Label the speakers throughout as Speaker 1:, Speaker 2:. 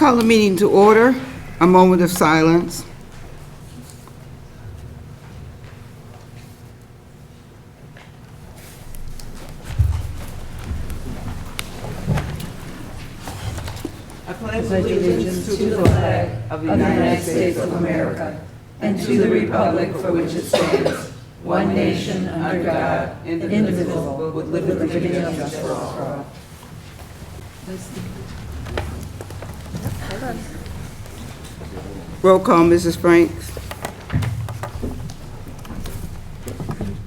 Speaker 1: call the meeting to order. A moment of silence. I pledge
Speaker 2: allegiance to the flag of the United States of America and to the republic for which it stands, one nation under God, indivisible, with liberty and justice for all.
Speaker 1: Roll call, Mrs. Franks.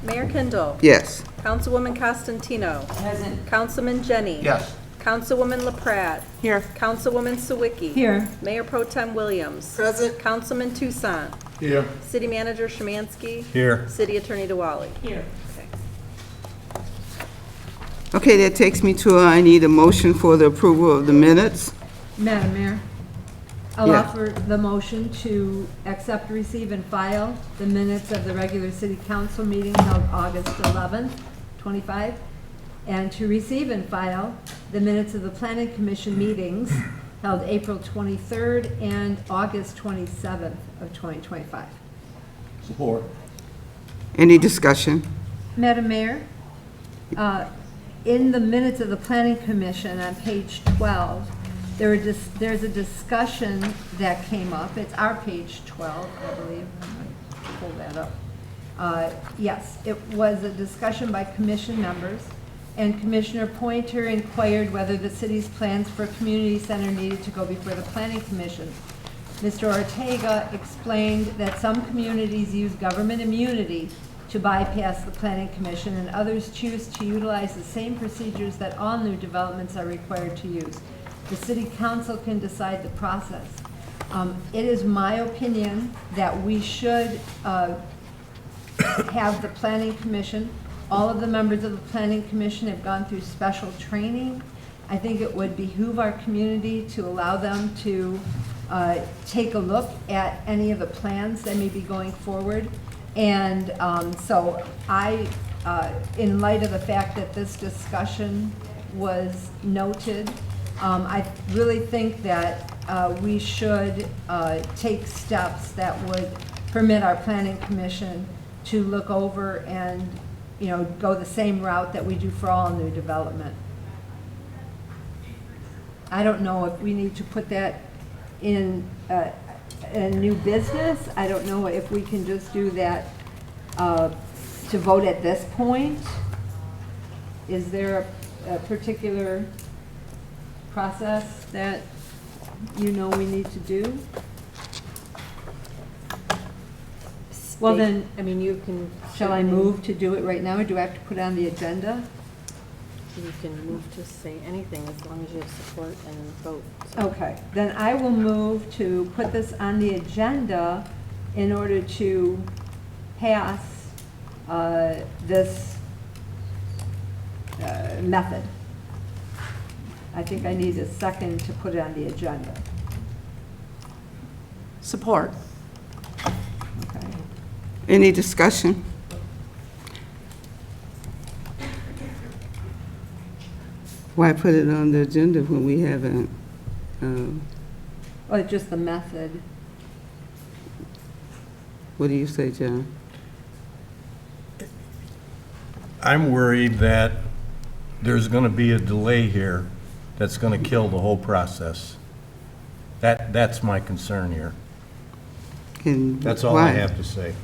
Speaker 3: Mayor Kindle.
Speaker 1: Yes.
Speaker 3: Councilwoman Costantino.
Speaker 2: Present.
Speaker 3: Councilman Jenny.
Speaker 4: Yes.
Speaker 3: Councilwoman LaPrat.
Speaker 1: Here.
Speaker 3: Councilwoman Sawicki.
Speaker 2: Here.
Speaker 3: Mayor Pro Tem Williams.
Speaker 1: Present.
Speaker 3: Councilman Toussaint.
Speaker 4: Here.
Speaker 3: City Manager Szymanski.
Speaker 4: Here.
Speaker 3: City Attorney DeWally.
Speaker 2: Here.
Speaker 1: Okay, that takes me to, I need a motion for the approval of the minutes.
Speaker 5: Madam Mayor, I'll
Speaker 1: Yeah.
Speaker 5: offer the motion to accept, receive, and file the minutes of the regular city council meeting held August 11th, 25, and to receive and file the minutes of the planning commission meetings held April 23rd and August 27th of 2025.
Speaker 4: Support.
Speaker 1: Any discussion?
Speaker 5: Madam Mayor, in the minutes of the planning commission on page 12, there's a discussion that came up. It's our page 12, I believe. I'm gonna pull that up. Yes, it was a discussion by commission members, and Commissioner Pointer inquired whether the city's plans for a community center needed to go before the planning commission. Mr. Ortega explained that some communities use government immunity to bypass the planning commission, and others choose to utilize the same procedures that all new developments are required to use. The city council can decide the process. It is my opinion that we should have the planning commission, all of the members of the planning commission have gone through special training. I think it would behoove our community to allow them to take a look at any of the plans that may be going forward. And so I, in light of the fact that this discussion was noted, I really think that we should take steps that would permit our planning commission to look over and, you know, go the same route that we do for all new development. I don't know if we need to put that in a new business. I don't know if we can just do that to vote at this point. Is there a particular process that you know we need to do? Well then,
Speaker 3: I mean, you can.
Speaker 5: shall I move to do it right now, or do I have to put it on the agenda?
Speaker 3: You can move to say anything as long as you have support and vote. So-
Speaker 5: Okay, then I will move to put this on the agenda in order to pass this method. I think I need a second to put it on the agenda.
Speaker 2: Support.
Speaker 5: Okay.
Speaker 1: Any discussion? Why put it on the agenda when we haven't?
Speaker 5: Well, just the method.
Speaker 1: What do you say, John?
Speaker 4: I'm worried that there's going to be a delay here that's going to kill the whole process. That's my concern here.
Speaker 1: And
Speaker 4: That's all
Speaker 1: why?
Speaker 4: I have to say.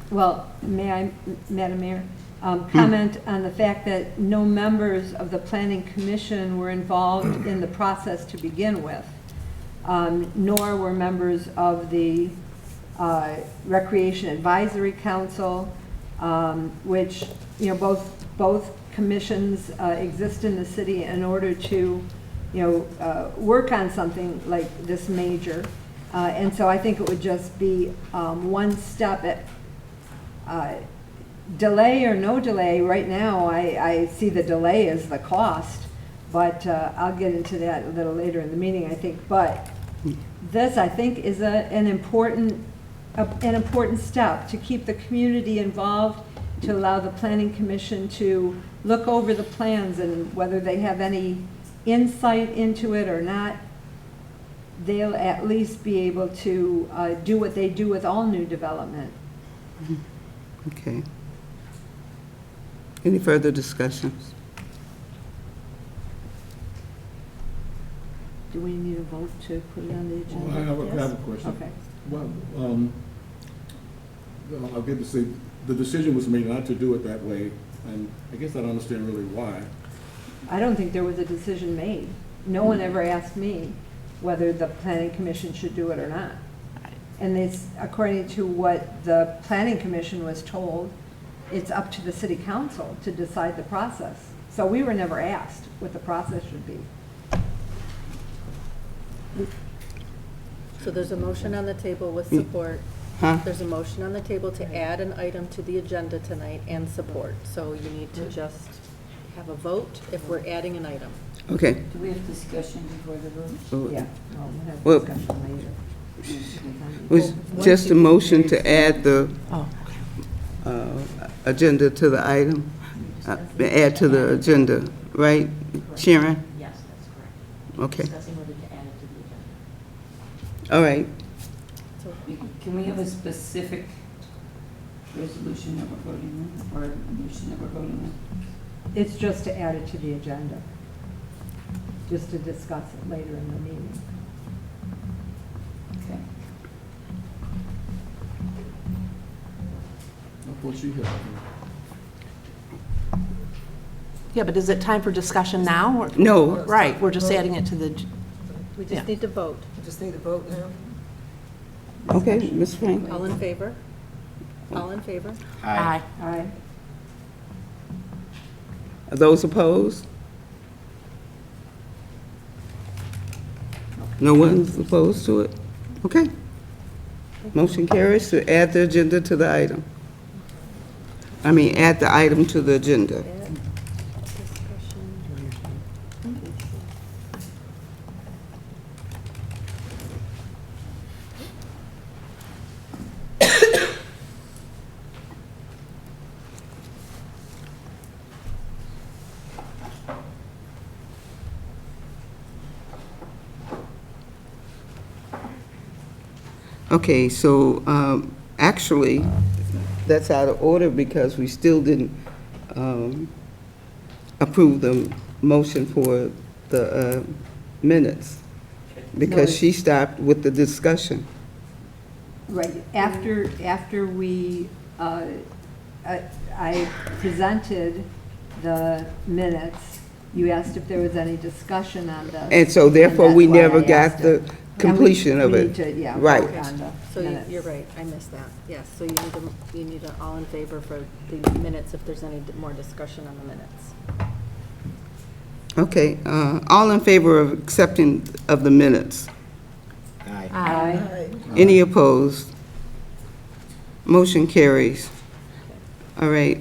Speaker 5: Well, may I, Madam Mayor, comment on the fact that no members of the Planning Commission were involved in the process to begin with, nor were members of the Recreation Advisory Council, which, you know, both commissions exist in the city in order to, you know, work on something like this major. And so I think it would just be one step at delay or no delay. Right now, I see the delay as the cost, but I'll get into that a little later in the meeting, I think. But this, I think, is an important step to keep the community involved, to allow the Planning Commission to look over the plans and whether they have any insight into it or not, they'll at least be able to do what they do with all new development.
Speaker 1: Okay. Any further discussions?
Speaker 5: Do we need a vote to put it on the agenda?
Speaker 6: Well, I have
Speaker 5: Yes?
Speaker 6: a question.
Speaker 5: Okay.
Speaker 6: Well, I'll get to say, the decision was made not to do it that way, and I guess I don't understand really why.
Speaker 5: I don't think there was a decision made. No one ever asked me whether the planning commission should do it or not. And this, according to what the planning commission was told, it's up to the city council to decide the process. So we were never asked what the process should be.
Speaker 3: So there's a motion on the table with support.
Speaker 1: Huh?
Speaker 3: There's a motion on the table to add an item to the agenda tonight and support. So you need to just have a vote if we're adding an item.
Speaker 1: Okay.
Speaker 2: Do we have discussion before the vote?
Speaker 1: So
Speaker 5: Yeah, well, we'll have
Speaker 1: Well-
Speaker 5: discussion later.
Speaker 1: was just a motion to add the agenda to the item, add to the agenda, right, Sharon?
Speaker 7: Yes, that's correct.
Speaker 1: Okay,
Speaker 7: Discussing whether to add it to the agenda.
Speaker 1: all right.
Speaker 2: Can we have a specific resolution that we're voting on, or a motion that we're voting on?
Speaker 5: It's just to add it to the agenda, just to discuss it later in the meeting.
Speaker 2: Okay.
Speaker 6: I thought she had.
Speaker 8: Yeah, but is it time for discussion now? or-
Speaker 1: No.
Speaker 8: Right, we're just adding it to the,
Speaker 3: We
Speaker 8: Yeah.
Speaker 3: just need to vote.
Speaker 9: Just need to vote now?
Speaker 1: Okay, Ms. Frank?
Speaker 3: All in favor? All in favor?
Speaker 8: aye.
Speaker 5: Aye.
Speaker 1: Are those opposed? No one's opposed to it? Okay. Motion carries to add the agenda to the item. Add the item to the agenda.
Speaker 3: Add discussion.
Speaker 1: Okay, so actually, that's out of order because we still didn't approve the motion for the minutes because she stopped with the discussion.
Speaker 5: Right, after we, I presented the minutes, you asked if there was any discussion on this.
Speaker 1: And so therefore,
Speaker 5: and
Speaker 1: we
Speaker 5: that's why
Speaker 1: never
Speaker 5: I
Speaker 1: got
Speaker 5: asked
Speaker 1: the
Speaker 5: it.
Speaker 1: completion
Speaker 5: And
Speaker 1: of
Speaker 5: we
Speaker 1: it.
Speaker 5: need to, yeah,
Speaker 1: Right.
Speaker 5: vote on the
Speaker 3: So
Speaker 5: minutes.
Speaker 3: you're right, I missed that. Yes, so you need a all in favor for the minutes if there's any more discussion on the minutes.
Speaker 1: Okay, all in favor of accepting of the minutes?
Speaker 5: Aye.
Speaker 1: Any opposed? Motion carries. All right.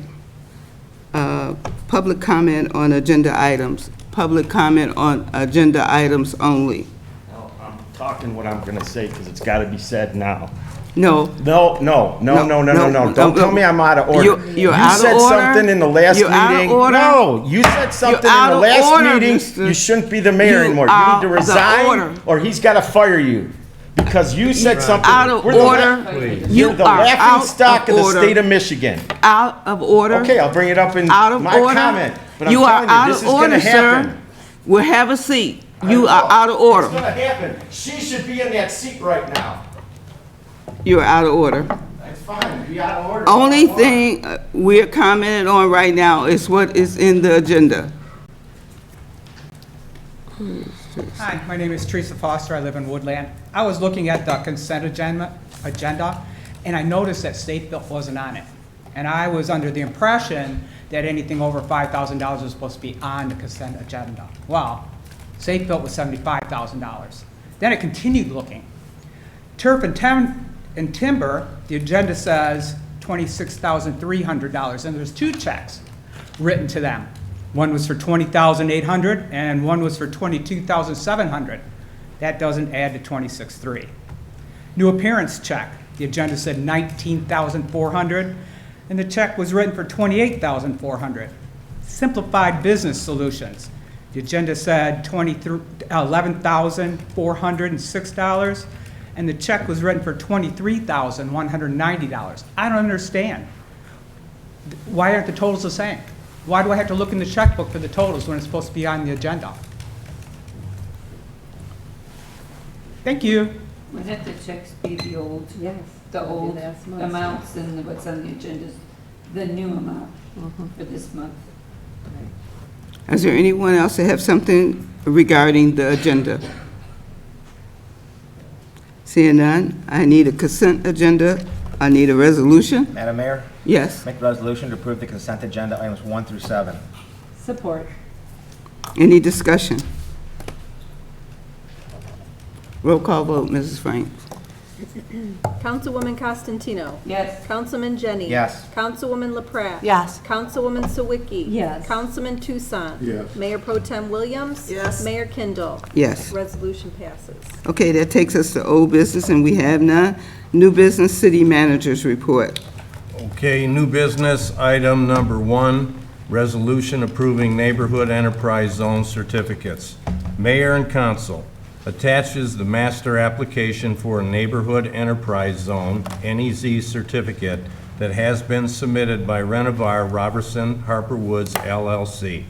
Speaker 1: Public comment on agenda items. Public comment on agenda items only.
Speaker 10: No, I'm talking what I'm gonna say, because it's gotta be said now.
Speaker 1: No.
Speaker 10: Don't tell me I'm out of order.
Speaker 1: You're out of
Speaker 10: You said
Speaker 1: order.
Speaker 10: something in the last
Speaker 1: You're out of
Speaker 10: meeting.
Speaker 1: order.
Speaker 10: No, you said something in
Speaker 1: out
Speaker 10: the
Speaker 1: of
Speaker 10: last
Speaker 1: order,
Speaker 10: meeting.
Speaker 1: mister.
Speaker 10: You shouldn't be the mayor
Speaker 1: You
Speaker 10: anymore. You
Speaker 1: out
Speaker 10: need to
Speaker 1: of order.
Speaker 10: resign, or he's gotta fire you. Because you said something.
Speaker 1: Out of
Speaker 10: We're the
Speaker 1: order. You
Speaker 10: You're the
Speaker 1: are
Speaker 10: laughing
Speaker 1: out
Speaker 10: stock of the
Speaker 1: order.
Speaker 10: state of Michigan.
Speaker 1: Out of order.
Speaker 10: Okay, I'll bring it up in
Speaker 1: Out of
Speaker 10: my
Speaker 1: order.
Speaker 10: comment. But I'm
Speaker 1: You are
Speaker 10: telling
Speaker 1: out
Speaker 10: you, this
Speaker 1: of
Speaker 10: is gonna
Speaker 1: order, sir.
Speaker 10: happen.
Speaker 1: We'll have a seat. You
Speaker 10: I
Speaker 1: are
Speaker 10: know.
Speaker 1: out of order.
Speaker 10: It's gonna happen. She should be in that seat right now.
Speaker 1: You are out of order.
Speaker 10: That's fine, be out of order.
Speaker 1: Only thing we're commenting on right now is what is in the agenda.
Speaker 11: Hi, my name is Teresa Foster. I live in Woodland. I was looking at the consent agenda, and I noticed that state bill wasn't on it. And I was under the impression that anything over $5,000 was supposed to be on the consent agenda. Well, state bill was $75,000. Then I continued looking. Turf and timber, the agenda says $26,300, and there's two checks written to them. One was for $20,800 and one was for $22,700. That doesn't add to $26,300. New appearance check, the agenda said $19,400 and the check was written for $28,400. Simplified Business Solutions, The agenda said $11,406, and the check was written for $23,190. I don't understand. Why aren't the totals the same? Why do I have to look in the checkbook for the totals when it's supposed to be on the agenda? Thank you.
Speaker 2: Wouldn't the checks be the old?
Speaker 5: Yes.
Speaker 2: The old
Speaker 5: Last month's.
Speaker 2: amounts and what's on the agenda, the new amount for this month?
Speaker 1: Is there anyone else that have something regarding the agenda? Seeing none, I need a consent agenda. I need a resolution.
Speaker 9: Madam Mayor,
Speaker 1: Yes.
Speaker 9: make a resolution to approve the consent agenda items 1 through 7.
Speaker 5: Support.
Speaker 1: Any discussion? Roll call vote, Mrs. Franks.
Speaker 3: Councilwoman Costantino.
Speaker 2: Yes.
Speaker 3: Councilman Jenny.
Speaker 9: Yes.
Speaker 3: Councilwoman LaPrat.
Speaker 8: Yes.
Speaker 3: Councilwoman Sawicki.
Speaker 5: Yes.
Speaker 3: Councilman Tucson.
Speaker 6: Yes.
Speaker 3: Mayor Pro Tem Williams.
Speaker 1: Yes.
Speaker 3: Mayor Kindle.
Speaker 1: Yes.
Speaker 3: Resolution passes.
Speaker 1: Okay, that takes us to old business, and we have none. New business, city managers report.
Speaker 4: Okay, new business, item number 1, resolution approving neighborhood enterprise zone certificates. Mayor and council attaches the master application for a neighborhood enterprise zone, NEZ certificate, that has been submitted by Renovar Robertson Harper Woods LLC.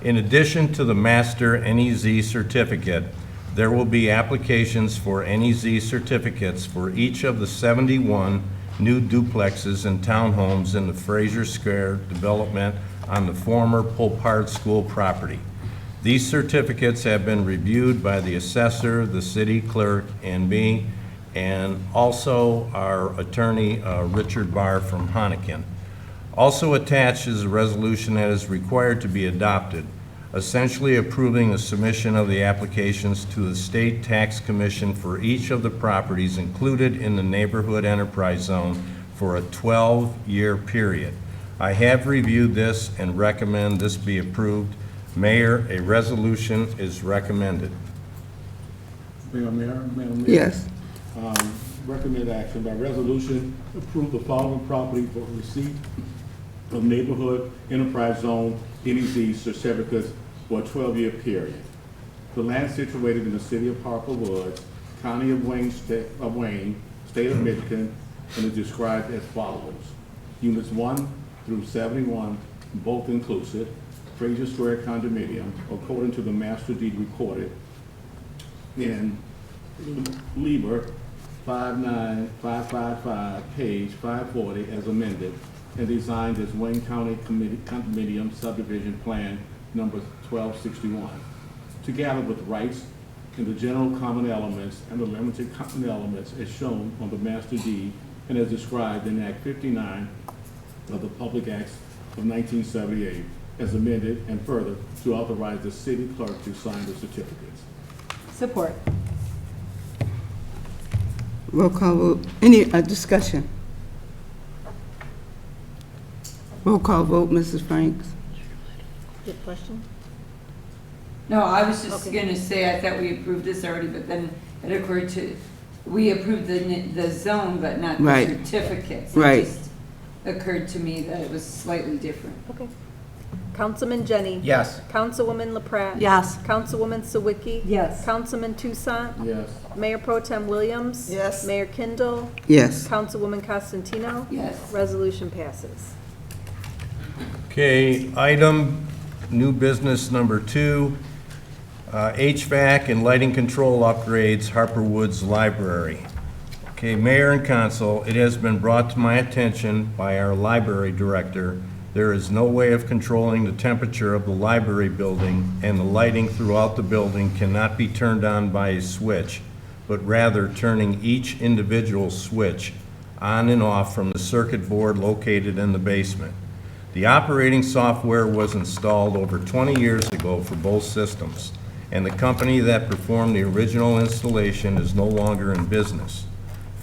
Speaker 4: In addition to the master NEZ certificate, there will be applications for NEZ certificates for each of the 71 new duplexes and townhomes in the Fraser Square development on the former Polpard School property. These certificates have been reviewed by the assessor, the city clerk, and me, and also our attorney, Richard Barr from Honikin. Also attached is a resolution that is required to be adopted, essentially approving the submission of the applications to the State Tax Commission for each of the properties included in the neighborhood enterprise zone for a 12-year period. I have reviewed this and recommend this be approved. Mayor, a resolution is recommended.
Speaker 6: Madam Mayor?
Speaker 1: Yes.
Speaker 6: Recommend action by resolution, approve the following property for receipt of neighborhood enterprise zone NEZ certificates for a 12-year period. The land situated in the city of Harper Woods, county of Wayne, state of Michigan, and is described as follows. Units 1 through 71, both inclusive, Fraser Square condominium, according to the master deed recorded in Lieber 59555, page 540, as amended, and designed as Wayne County Condominium Subdivision Plan number 1261, together with rights in the general common elements and the limited common elements as shown on the master deed and as described in Act 59 of the Public Acts of 1978, as amended, and further, to authorize the city clerk to sign the certificates.
Speaker 5: Support.
Speaker 1: Roll call vote. Any discussion? Roll call vote, Mrs. Franks.
Speaker 3: Good question.
Speaker 2: No, I was just
Speaker 3: Okay.
Speaker 2: gonna say, I thought we approved this already, but then it occurred to, we approved the zone, but not the
Speaker 1: Right.
Speaker 2: certificates.
Speaker 1: Right.
Speaker 2: It just occurred to me that it was slightly different.
Speaker 3: Okay. Councilman Jenny.
Speaker 9: Yes.
Speaker 3: Councilwoman LaPrat.
Speaker 8: Yes.
Speaker 3: Councilwoman Sawicki.
Speaker 5: Yes.
Speaker 3: Councilman Tucson.
Speaker 6: Yes.
Speaker 3: Mayor Pro Tem Williams.
Speaker 1: Yes.
Speaker 3: Mayor Kindle.
Speaker 1: Yes.
Speaker 3: Councilwoman Costantino.
Speaker 2: Yes.
Speaker 3: Resolution passes.
Speaker 4: Okay, item, new business number 2, HVAC and lighting control upgrades, Harper Woods Library. Okay, Mayor and Council, it has been brought to my attention by our library director, there is no way of controlling the temperature of the library building, and the lighting throughout the building cannot be turned on by a switch, but rather turning each individual switch on and off from the circuit board located in the basement. The operating software was installed over 20 years ago for both systems, and the company that performed the original installation is no longer in business.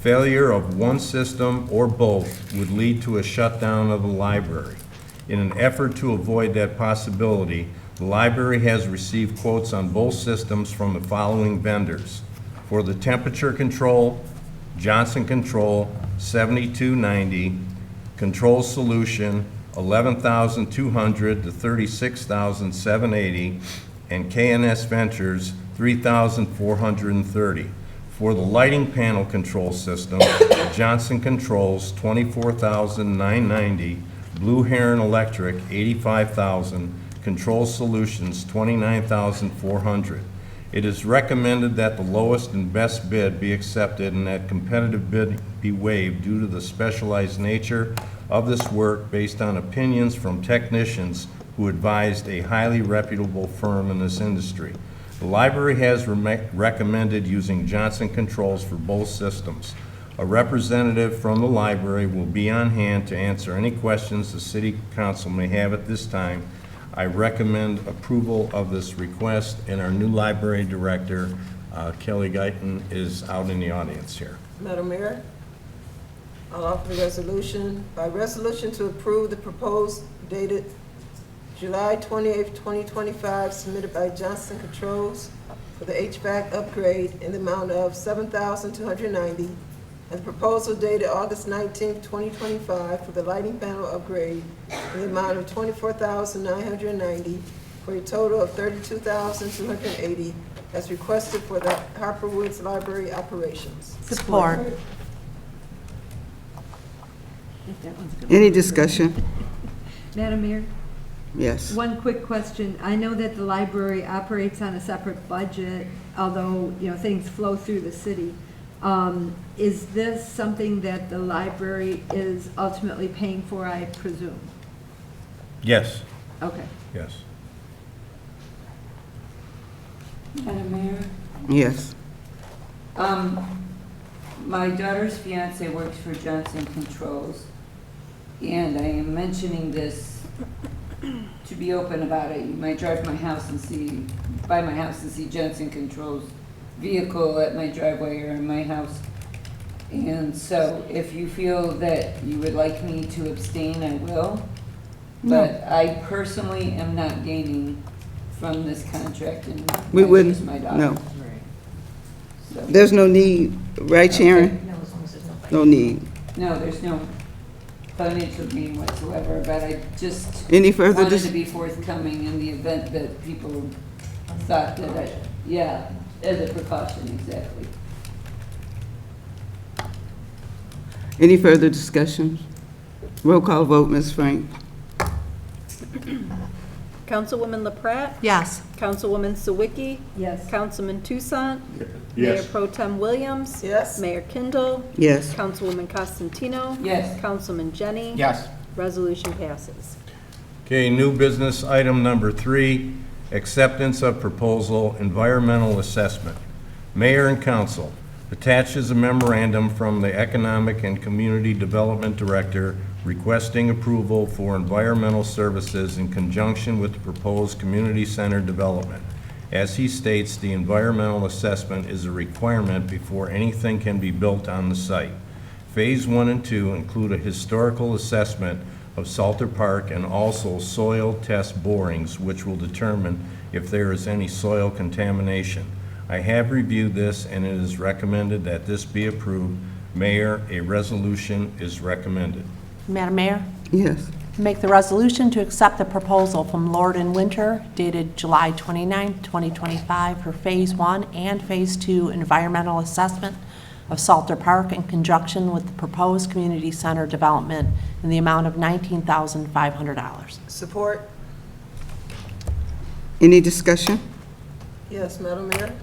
Speaker 4: Failure of one system or both would lead to a shutdown of the library. In an effort to avoid that possibility, the library has received quotes on both systems from the following vendors. For the temperature control, Johnson Control, $72.90, Control Solution, $11,200 to $36,780, and KNS Ventures, $3,430. For the lighting panel control system, Johnson Controls, $24,990. Blue Heron Electric, $85,000. Control Solutions, $29,400. It is recommended that the lowest and best bid be accepted and that competitive bid be waived due to the specialized nature of this work based on opinions from technicians who advised a highly reputable firm in this industry. The library has recommended using Johnson Controls for both systems. A representative from the library will be on hand to answer any questions the City Council may have at this time. I recommend approval of this request, and our new library director, Kelly Guyton, is out in the audience here.
Speaker 2: Madam Mayor, I'll offer the resolution. By resolution to approve the proposed dated July 28th, 2025, submitted by Johnson Controls for the HVAC upgrade in the amount of $7,290, and proposal dated August 19th, 2025 for the lighting panel upgrade in the amount of $24,990 for a total of $32,280 as requested for the Harper Woods Library operations.
Speaker 8: Support.
Speaker 1: Any discussion?
Speaker 5: Madam Mayor?
Speaker 1: Yes.
Speaker 5: One quick question. I know that the library operates on a separate budget, although, things flow through the city. Is this something that the library is ultimately paying for, I presume?
Speaker 4: Yes,
Speaker 5: Okay.
Speaker 4: yes.
Speaker 7: Madam Mayor,
Speaker 1: Yes.
Speaker 7: my daughter's fiance works for Johnson Controls, and I am mentioning this to be open about it. You might drive by my house and see Johnson Controls vehicle at my driveway or in my house. And so if you feel that you would like me to abstain, I will. But I personally am not gaining from this contract, and
Speaker 1: We
Speaker 7: I
Speaker 1: wouldn't,
Speaker 7: use my daughter.
Speaker 1: no.
Speaker 7: So-
Speaker 1: There's no need, right, Sharon?
Speaker 7: No, as long as there's no
Speaker 1: No need.
Speaker 7: No, there's no financial gain whatsoever, but I just
Speaker 1: Any further
Speaker 7: wanted
Speaker 1: dis-
Speaker 7: to be forthcoming in the event that people thought that yeah, as a precaution, exactly.
Speaker 1: Any further discussion? Roll call vote, Ms. Frank.
Speaker 3: Councilwoman LaPrat?
Speaker 8: Yes.
Speaker 3: Councilwoman Sawicki?
Speaker 5: Yes.
Speaker 3: Councilman Toussaint? Mayor
Speaker 6: Yes.
Speaker 3: Pro Tem Williams?
Speaker 2: Yes.
Speaker 3: Mayor Kindle?
Speaker 1: Yes.
Speaker 3: Councilwoman Costantino?
Speaker 7: Yes.
Speaker 3: Councilman Jenny?
Speaker 9: Yes.
Speaker 3: Resolution passes.
Speaker 4: Okay, new business item number 3, acceptance of proposal, environmental assessment. Mayor and council, attached is a memorandum from the Economic and Community Development Director requesting approval for environmental services in conjunction with the proposed community center development. As he states, the environmental assessment is a requirement before anything can be built on the site. Phase 1 and 2 include a historical assessment of Salter Park and also soil test borings, which will determine if there is any soil contamination. I have reviewed this, and it is recommended that this be approved. Mayor, a resolution is recommended.
Speaker 8: Madam Mayor,
Speaker 1: Yes.
Speaker 8: make the resolution to accept the proposal from Lord and Winter dated July 29, 2025 for Phase 1 and Phase 2 environmental assessment of Salter Park in conjunction with the proposed community center development in the amount of $19,500.
Speaker 2: Support?
Speaker 1: Any discussion?
Speaker 2: Yes, Madam Mayor.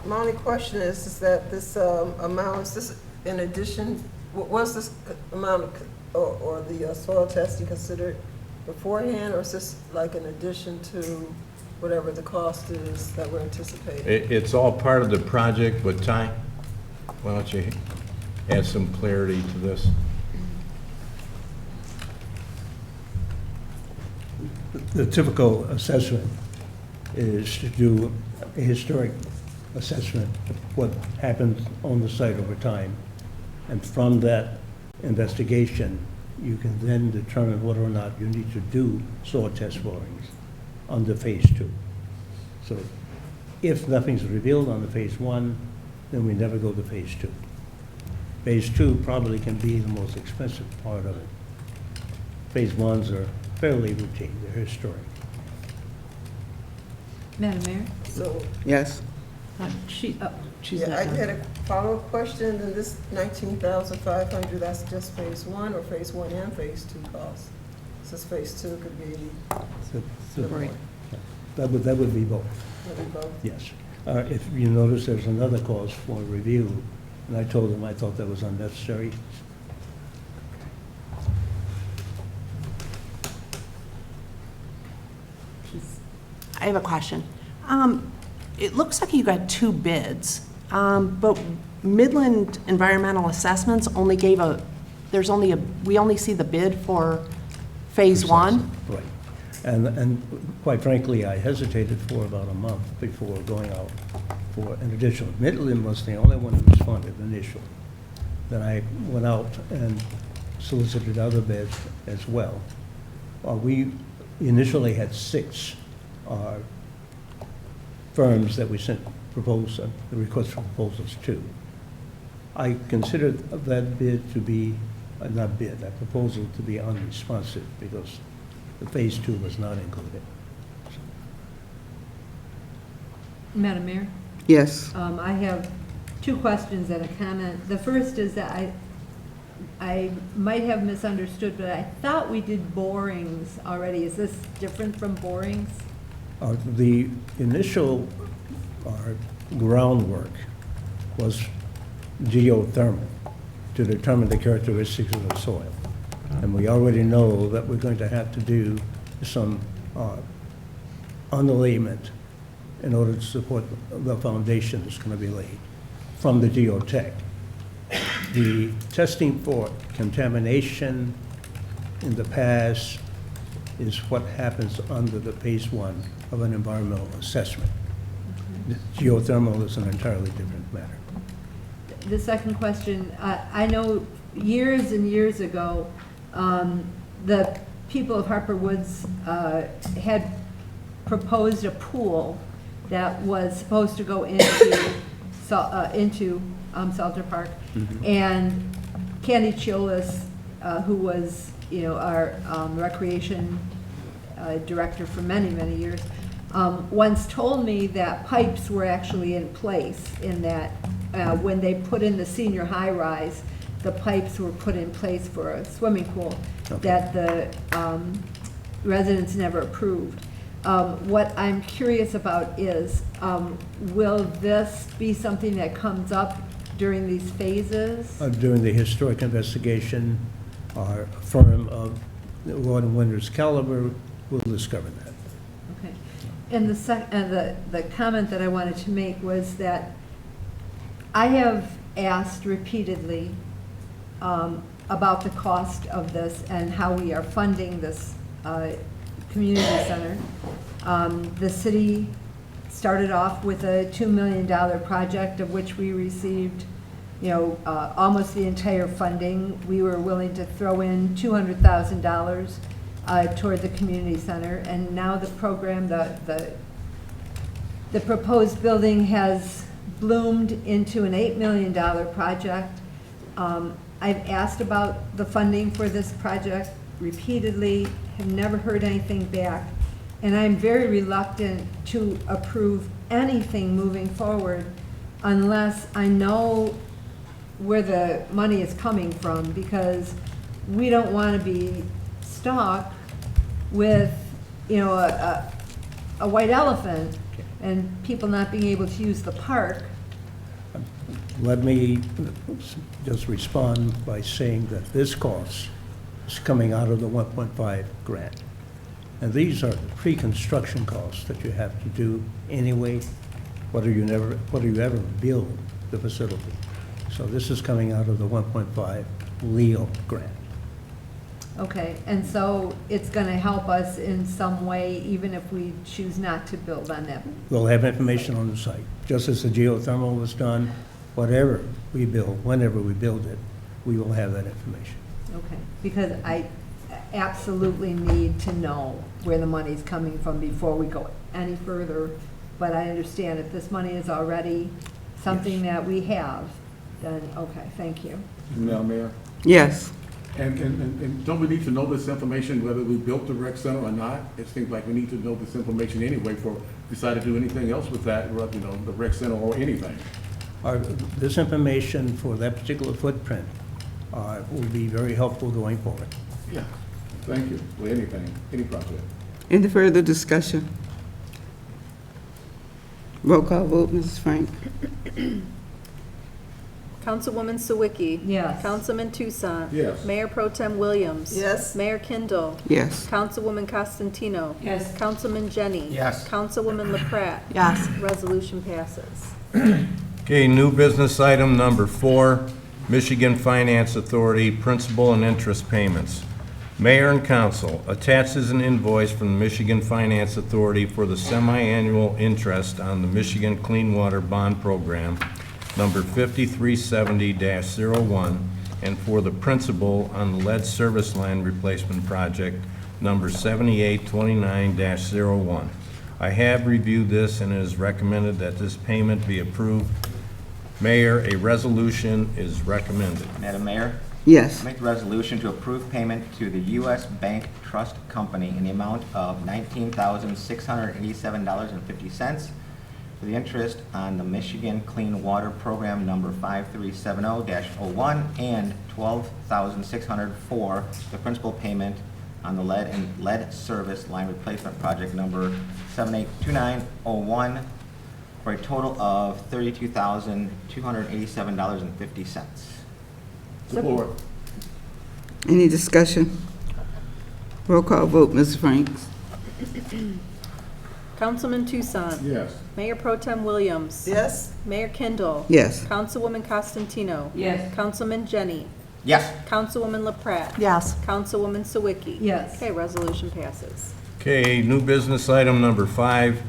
Speaker 2: My only question is that this amount, is this in addition, was this amount or the soil testing considered beforehand, or is this like in addition to whatever the cost is that we're anticipating?
Speaker 4: It's all part of the project, but Ty, why don't you add some clarity to this?
Speaker 12: The typical assessment is to do a historic assessment of what happens on the site over time. And from that investigation, you can then determine whether or not you need to do soil test borings under Phase 2. So if nothing's revealed on the Phase 1, then we never go to Phase 2. Phase 2 probably can be the most expensive part of it. Phase 1s are fairly routine, they're historic.
Speaker 5: Madam Mayor?
Speaker 2: So,
Speaker 1: Yes.
Speaker 5: She's
Speaker 2: yeah,
Speaker 5: not
Speaker 2: I
Speaker 5: done.
Speaker 2: had a follow-up question, and this 19,500, that's just phase one, or phase one and phase two costs? Since phase two could be
Speaker 12: So that would be both,
Speaker 2: maybe both.
Speaker 12: yes. If you notice, there's another cause for review, and I told them I thought that was unnecessary.
Speaker 8: I have a question. It looks like you got 2 bids, but Midland Environmental Assessments only gave we only see the bid for Phase 1.
Speaker 12: Right. And quite frankly, I hesitated for about a month before going out for an additional. Midland was the only one who responded initially. Then I went out and solicited other bids as well. We initially had 6 firms that we sent the request for proposals to. I considered that bid to be, that proposal to be unresponsive because the phase 2 was not included.
Speaker 5: Madam Mayor?
Speaker 1: Yes.
Speaker 5: I have 2 questions and a comment. The first is that I might have misunderstood, but I thought we did borings already. Is this different from borings?
Speaker 12: The initial groundwork was geothermal to determine the characteristics of the soil. And we already know that we're going to have to do some underlayment in order to support the foundation that's going to be laid from the geotech. The testing for contamination in the past is what happens under the phase 1 of an environmental assessment. The geothermal is an entirely different matter.
Speaker 5: The second question, I know years and years ago, the people of Harper Woods had proposed a pool that was supposed to go into Salter Park. And Candy Chiolis, who was, our recreation director for many, many years, once told me that pipes were actually in place in that when they put in the senior high-rise, the pipes were put in place for a swimming pool that the residents never approved. What I'm curious about is, will this be something that comes up during these phases?
Speaker 12: During the historic investigation, our firm of Lord and Winter's caliber will discover that.
Speaker 5: Okay. And the comment that I wanted to make was that I have asked repeatedly about the cost of this and how we are funding this community center. The city started off with a $2 million project, of which we received, almost the entire funding. We were willing to throw in $200,000 toward the community center, and now the program, the proposed building has bloomed into an $8 million project. I've asked about the funding for this project repeatedly, have never heard anything back, and I'm very reluctant to approve anything moving forward unless I know where the money is coming from, because we don't want to be stuck with, a white elephant and people not being able to use the park.
Speaker 12: Let me just respond by saying that this cost is coming out of the 1.5 grant. And these are the pre-construction costs that you have to do anyway, whether you ever build the facility. So this is coming out of the 1.5 LEO grant.
Speaker 5: Okay, and so it's going to help us in some way, even if we choose not to build on that.
Speaker 12: We'll have information on the site, just as the geothermal was done. Whatever we build, whenever we build it, we will have that information.
Speaker 5: Okay, because I absolutely need to know where the money's coming from before we go any further. But I understand if this money is already something that we have, then, okay, thank you.
Speaker 6: Madam Mayor,
Speaker 1: Yes.
Speaker 6: And don't we need to know this information, whether we built the rec center or not? It seems like we need to know this information anyway for decide to do anything else with that, you know, the rec center or anything.
Speaker 12: This information for that particular footprint will be very helpful going forward.
Speaker 6: Yeah, thank you, for anything, any project.
Speaker 1: Any further discussion? Roll call vote, Mrs. Frank.
Speaker 3: Councilwoman Sawicki.
Speaker 5: Yes.
Speaker 3: Councilman Tucson.
Speaker 6: Yes.
Speaker 3: Mayor Pro Tem Williams.
Speaker 2: Yes.
Speaker 3: Mayor Kindle.
Speaker 1: Yes.
Speaker 3: Councilwoman Costantino.
Speaker 7: Yes.
Speaker 3: Councilman Jenny.
Speaker 9: Yes.
Speaker 3: Councilwoman LaPrat.
Speaker 8: Yes.
Speaker 3: Resolution passes.
Speaker 4: Okay, new business item number 4, Michigan Finance Authority principal and interest payments. Mayor and council, attached is an invoice from the Michigan Finance Authority for the semi-annual interest on the Michigan Clean Water Bond Program, number 5370-01, and for the principal on the lead service line replacement project, number 7829-01. I have reviewed this and it is recommended that this payment be approved. Mayor, a resolution is recommended.
Speaker 9: Madam Mayor,
Speaker 1: Yes.
Speaker 9: I make the resolution to approve payment to the U.S. Bank Trust Company in the amount of $19,687.50 for the interest on the Michigan Clean Water Program number 5370-01 and $12,600 for the principal payment on the lead service line replacement project number 782901 for a total of $32,287.50.
Speaker 6: Support.
Speaker 1: Any discussion? Roll call vote, Mrs. Franks.
Speaker 3: Councilman Tucson.
Speaker 6: Yes.
Speaker 3: Mayor Pro Tem Williams.
Speaker 2: Yes.
Speaker 3: Mayor Kindle.
Speaker 1: Yes.
Speaker 3: Councilwoman Costantino.
Speaker 7: Yes.
Speaker 3: Councilman Jenny.
Speaker 9: Yes.
Speaker 3: Councilwoman LaPrat.
Speaker 8: Yes.
Speaker 3: Councilwoman Sawicki.
Speaker 5: Yes.
Speaker 3: Okay, resolution passes.
Speaker 4: Okay, new business item number 5,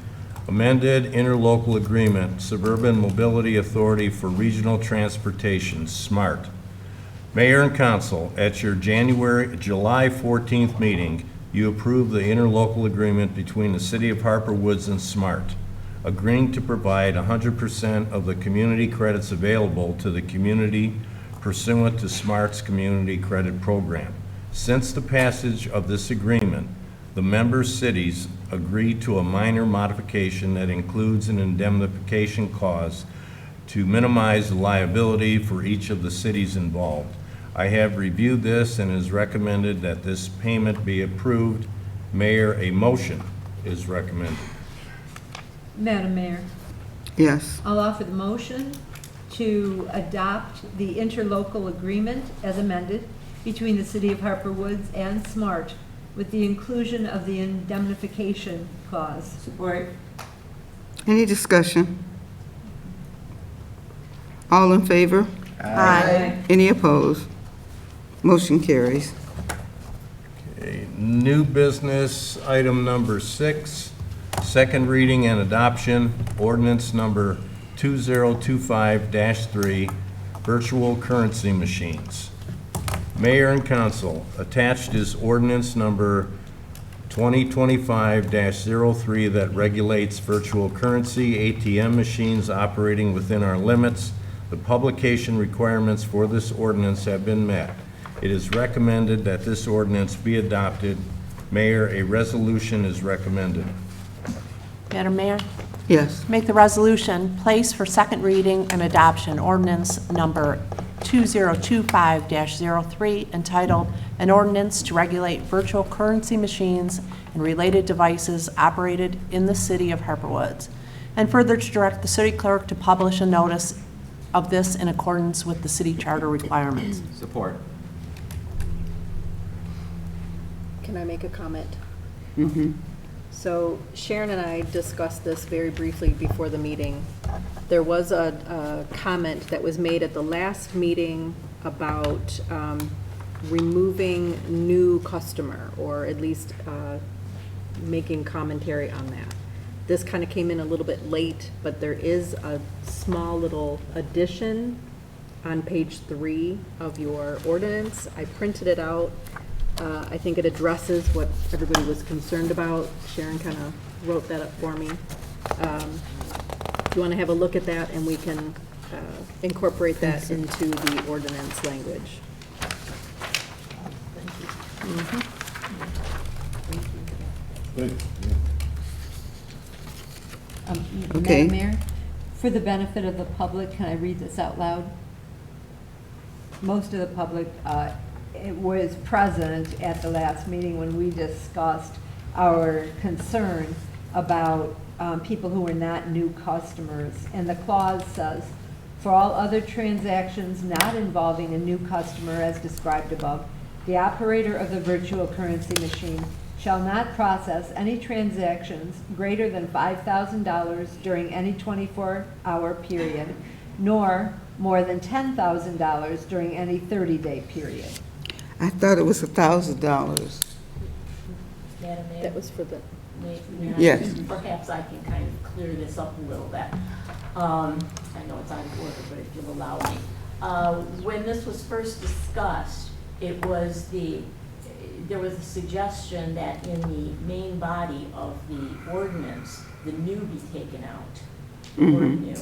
Speaker 4: amended interlocal agreement, Suburban Mobility Authority for Regional Transportation, SMART. Mayor and council, at your July 14th meeting, you approved the interlocal agreement between the City of Harper Woods and SMART, agreeing to provide 100% of the community credits available to the community pursuant to SMART's Community Credit Program. Since the passage of this agreement, the member cities agreed to a minor modification that includes an indemnification clause to minimize the liability for each of the cities involved. I have reviewed this and it is recommended that this payment be approved. Mayor, a motion is recommended.
Speaker 5: Madam Mayor,
Speaker 1: Yes.
Speaker 5: I'll offer the motion to adopt the interlocal agreement as amended between the City of Harper Woods and SMART with the inclusion of the indemnification clause.
Speaker 7: Support.
Speaker 1: Any discussion? All in favor?
Speaker 8: Aye.
Speaker 1: Any opposed? Motion carries.
Speaker 4: Okay, new business item number 6, second reading and adoption, ordinance number 2025-3, virtual currency machines. Mayor and council, attached is ordinance number 2025-03 that regulates virtual currency ATM machines operating within our limits. The publication requirements for this ordinance have been met. It is recommended that this ordinance be adopted. Mayor, a resolution is recommended.
Speaker 8: Madam Mayor,
Speaker 1: Yes.
Speaker 8: make the resolution, place for second reading and adoption ordinance number 2025-03 entitled, "An Ordinance to Regulate Virtual Currency Machines and Related Devices Operated in the City of Harper Woods," and further to direct the city clerk to publish a notice of this in accordance with the city charter requirements.
Speaker 9: Support.
Speaker 3: Can I make a comment?
Speaker 1: Mm-hmm.
Speaker 3: So Sharon and I discussed this very briefly before the meeting. There was a comment that was made at the last meeting about removing new customer, or at least making commentary on that. This kind of came in a little bit late, but there is a small little addition on page 3 of your ordinance. I printed it out. I think it addresses what everybody was concerned about. Sharon kind of wrote that up for me. If you want to have a look at that, and we can incorporate that into the ordinance language.
Speaker 6: Good.
Speaker 1: Okay.
Speaker 5: Madam Mayor, for the benefit of the public, can I read this out loud? Most of the public it was present at the last meeting when we discussed our concern about people who are not new customers. And the clause says, for all other transactions not involving a new customer as described above, the operator of the virtual currency machine shall not process any transactions greater than $5,000 during any 24-hour period, nor more than $10,000 during any 30-day period.
Speaker 1: I thought it was $1,000.
Speaker 13: Madam Mayor?
Speaker 3: That was for the,
Speaker 1: Yes.
Speaker 13: Perhaps I can kind of clear this up a little bit. I know it's out of order, but if you'll allow me. When this was first discussed, there was a suggestion that in the main body of the ordinance, the new be taken out, the word new.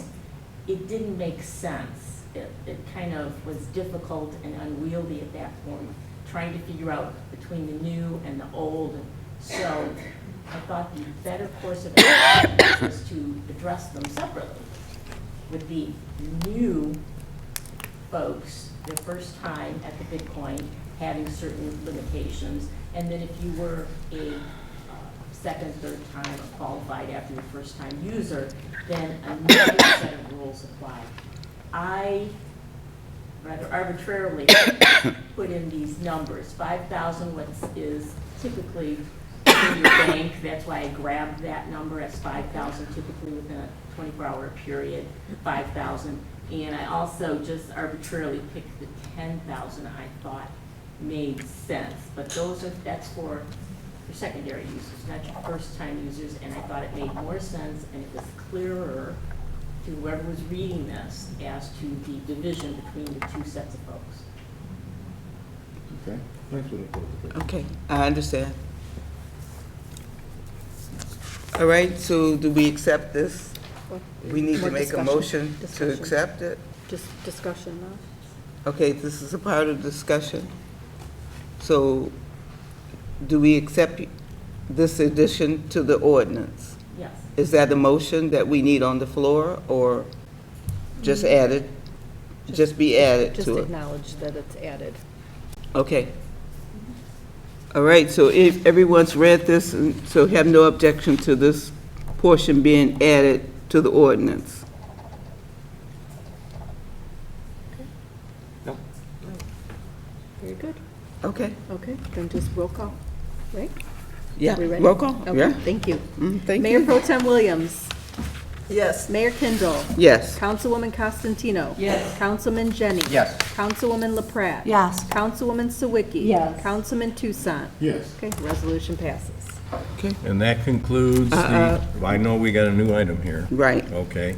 Speaker 13: It didn't make sense. It kind of was difficult and unwieldy at that point, trying to figure out between the new and the old. So I thought the better course of action was to address them separately. With the new folks, their first time at the Bitcoin, having certain limitations, and then if you were a second, third time or qualified after your first time user, then another set of rules apply. I rather arbitrarily put in these numbers. 5,000 is typically in your bank, that's why I grabbed that number as 5,000 typically within a 24-hour period, 5,000. And I also just arbitrarily picked the 10,000 I thought made sense. But that's for secondary users, not your first-time users, and I thought it made more sense and it was clearer to whoever was reading this as to the division between the two sets of folks.
Speaker 6: Okay, thanks for the clarification.
Speaker 1: Okay, I understand. All right, so do we accept this? We need to
Speaker 3: More
Speaker 1: make a
Speaker 3: discussion.
Speaker 1: motion to
Speaker 3: Discussion.
Speaker 1: accept it?
Speaker 3: just discussion now.
Speaker 1: Okay, this is a part of discussion. So do we accept this addition to the ordinance?
Speaker 13: Yes.
Speaker 1: Is that a motion that we need on the floor, or just added, just be added
Speaker 3: Just
Speaker 1: to it?
Speaker 3: acknowledge that it's added.
Speaker 1: Okay. All right, so if everyone's read this, and so have no objection to this portion being added to the ordinance?
Speaker 9: Nope.
Speaker 3: Very good.
Speaker 1: Okay,
Speaker 3: Okay, then just roll call, right?
Speaker 1: yeah,
Speaker 3: We ready?
Speaker 1: roll call,
Speaker 3: Okay,
Speaker 1: yeah.
Speaker 3: thank you.
Speaker 1: Thank
Speaker 3: Mayor
Speaker 1: you.
Speaker 3: Pro Tem Williams.
Speaker 1: Yes.
Speaker 3: Mayor Kindle.
Speaker 1: Yes.
Speaker 3: Councilwoman Costantino.
Speaker 7: Yes.
Speaker 3: Councilman Jenny.
Speaker 9: Yes.
Speaker 3: Councilwoman LaPrat.
Speaker 8: Yes.
Speaker 3: Councilwoman Sawicki.
Speaker 5: Yes.
Speaker 3: Councilman Tucson.
Speaker 6: Yes.
Speaker 3: Okay, resolution passes.
Speaker 1: Okay,
Speaker 4: And that concludes the, I know we got a new item here.
Speaker 1: right.
Speaker 4: Okay.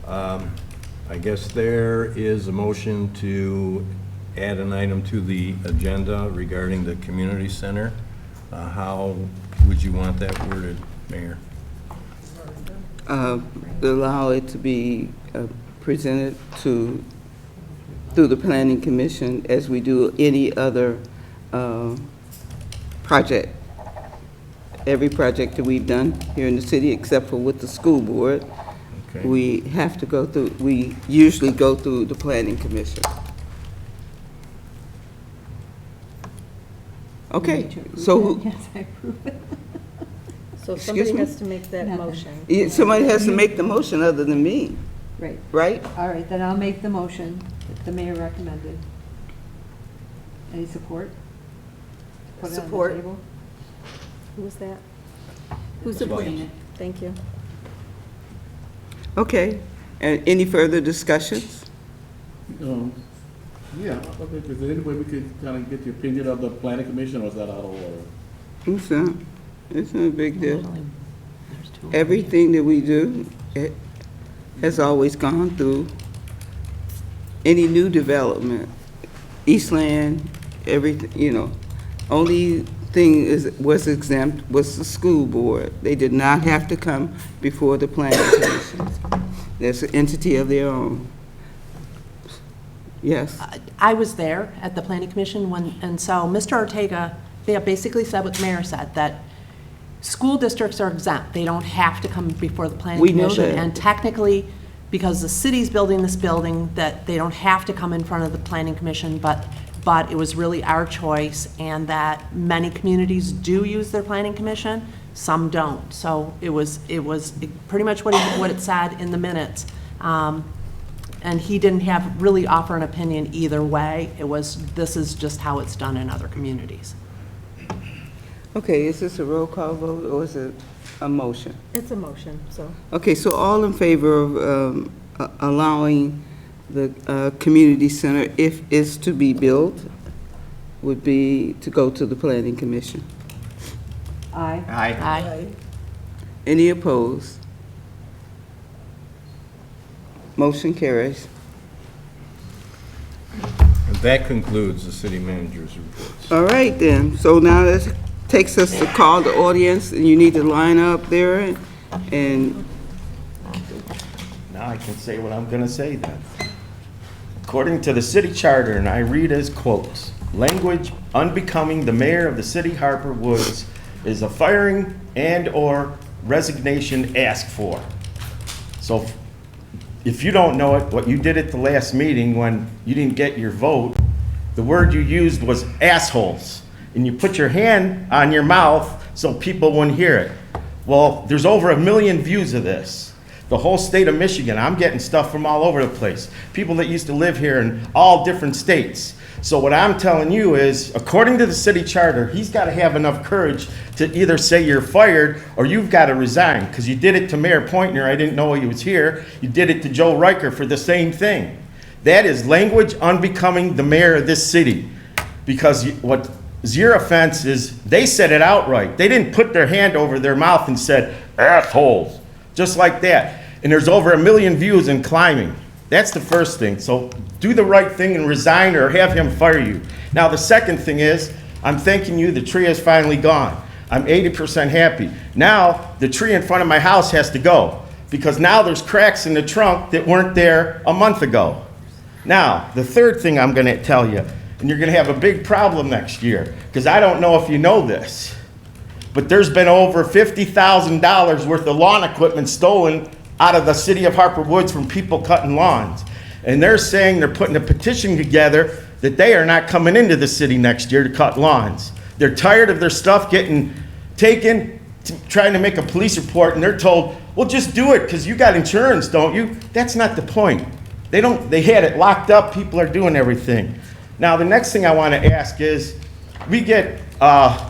Speaker 4: I guess there is a motion to add an item to the agenda regarding the community center. How would you want that worded, Mayor?
Speaker 1: Allow it to be presented through the planning commission as we do any other project. Every project that we've done here in the city, except for with the school board,
Speaker 4: Okay.
Speaker 1: we have to go through, we usually go through the planning commission. Okay, so who-
Speaker 5: Yes, I approve it.
Speaker 3: So
Speaker 1: Excuse
Speaker 3: somebody
Speaker 1: me?
Speaker 3: has to make that
Speaker 5: Nothing.
Speaker 3: motion.
Speaker 1: somebody has to make the motion other than me,
Speaker 5: Right,
Speaker 1: right?
Speaker 5: all right, then I'll make the motion that the mayor recommended. Any support? Put it on the
Speaker 1: Support.
Speaker 5: table?
Speaker 3: Who was that? Who's
Speaker 13: Supporting
Speaker 3: supporting
Speaker 13: it.
Speaker 3: Thank you.
Speaker 1: Okay, and any further discussions?
Speaker 6: Yeah, okay, is there any way we could kind of get the opinion of the planning commission, or is that out of order?
Speaker 1: It's not a big deal. Everything that we do, it has always gone through any new development, Eastland, everything, you know. Only thing was exempt was the school board. They did not have to come before the planning commission. There's an entity of their own. Yes,
Speaker 8: I was there at the planning commission when, and so Mr. Ortega they have basically said what the mayor said, that school districts are exempt. They don't have to come before the planning
Speaker 1: We know
Speaker 8: commission.
Speaker 1: that.
Speaker 8: And technically, because the city's building this building, that they don't have to come in front of the planning commission, but it was really our choice, and that many communities do use their planning commission, some don't. So it was pretty much what it said in the minutes. And he didn't really offer an opinion either way. This is just how it's done in other communities.
Speaker 1: Okay, is this a roll call vote or is it a motion?
Speaker 3: It's a motion, so.
Speaker 1: Okay, so all in favor of allowing the community center, if it's to be built, would be to go to the planning commission.
Speaker 2: Aye.
Speaker 9: Aye.
Speaker 1: Any opposed? Motion carries.
Speaker 4: And that concludes the city manager's reports.
Speaker 1: All right then, so now that takes us to call the audience, and you need to line up there and
Speaker 10: Now I can say what I'm gonna say then. According to the city charter, and I read as quotes, language unbecoming the mayor of the city Harper Woods is a firing and/or resignation asked for. So if you don't know it, what you did at the last meeting when you didn't get your vote, the word you used was assholes. And you put your hand on your mouth so people wouldn't hear it. Well, there's over 1 million views of this. The whole state of Michigan, I'm getting stuff from all over the place. People that used to live here in all different states. So what I'm telling you is, according to the city charter, he's got to have enough courage to either say you're fired or you've got to resign, because you did it to Mayor Pointner. I didn't know he was here. You did it to Joe Riker for the same thing. That is language unbecoming the mayor of this city, because what your offense is, they said it outright. They didn't put their hand over their mouth and said, assholes, just like that. And there's over 1 million views and climbing. That's the first thing. So do the right thing and resign or have him fire you. Now, the second thing is, I'm thanking you, the tree is finally gone. I'm 80% happy. Now, the tree in front of my house has to go, because now there's cracks in the trunk that weren't there a month ago. Now, the third thing I'm gonna tell you, and you're gonna have a big problem next year, because I don't know if you know this, but there's been over $50,000 worth of lawn equipment stolen out of the city of Harper Woods from people cutting lawns. And they're saying they're putting a petition together that they are not coming into the city next year to cut lawns. They're tired of their stuff getting taken, trying to make a police report, and they're told, well, just do it because you got insurance, don't you? That's not the point. They had it locked up. People are doing everything. Now, the next thing I want to ask is, we get, can't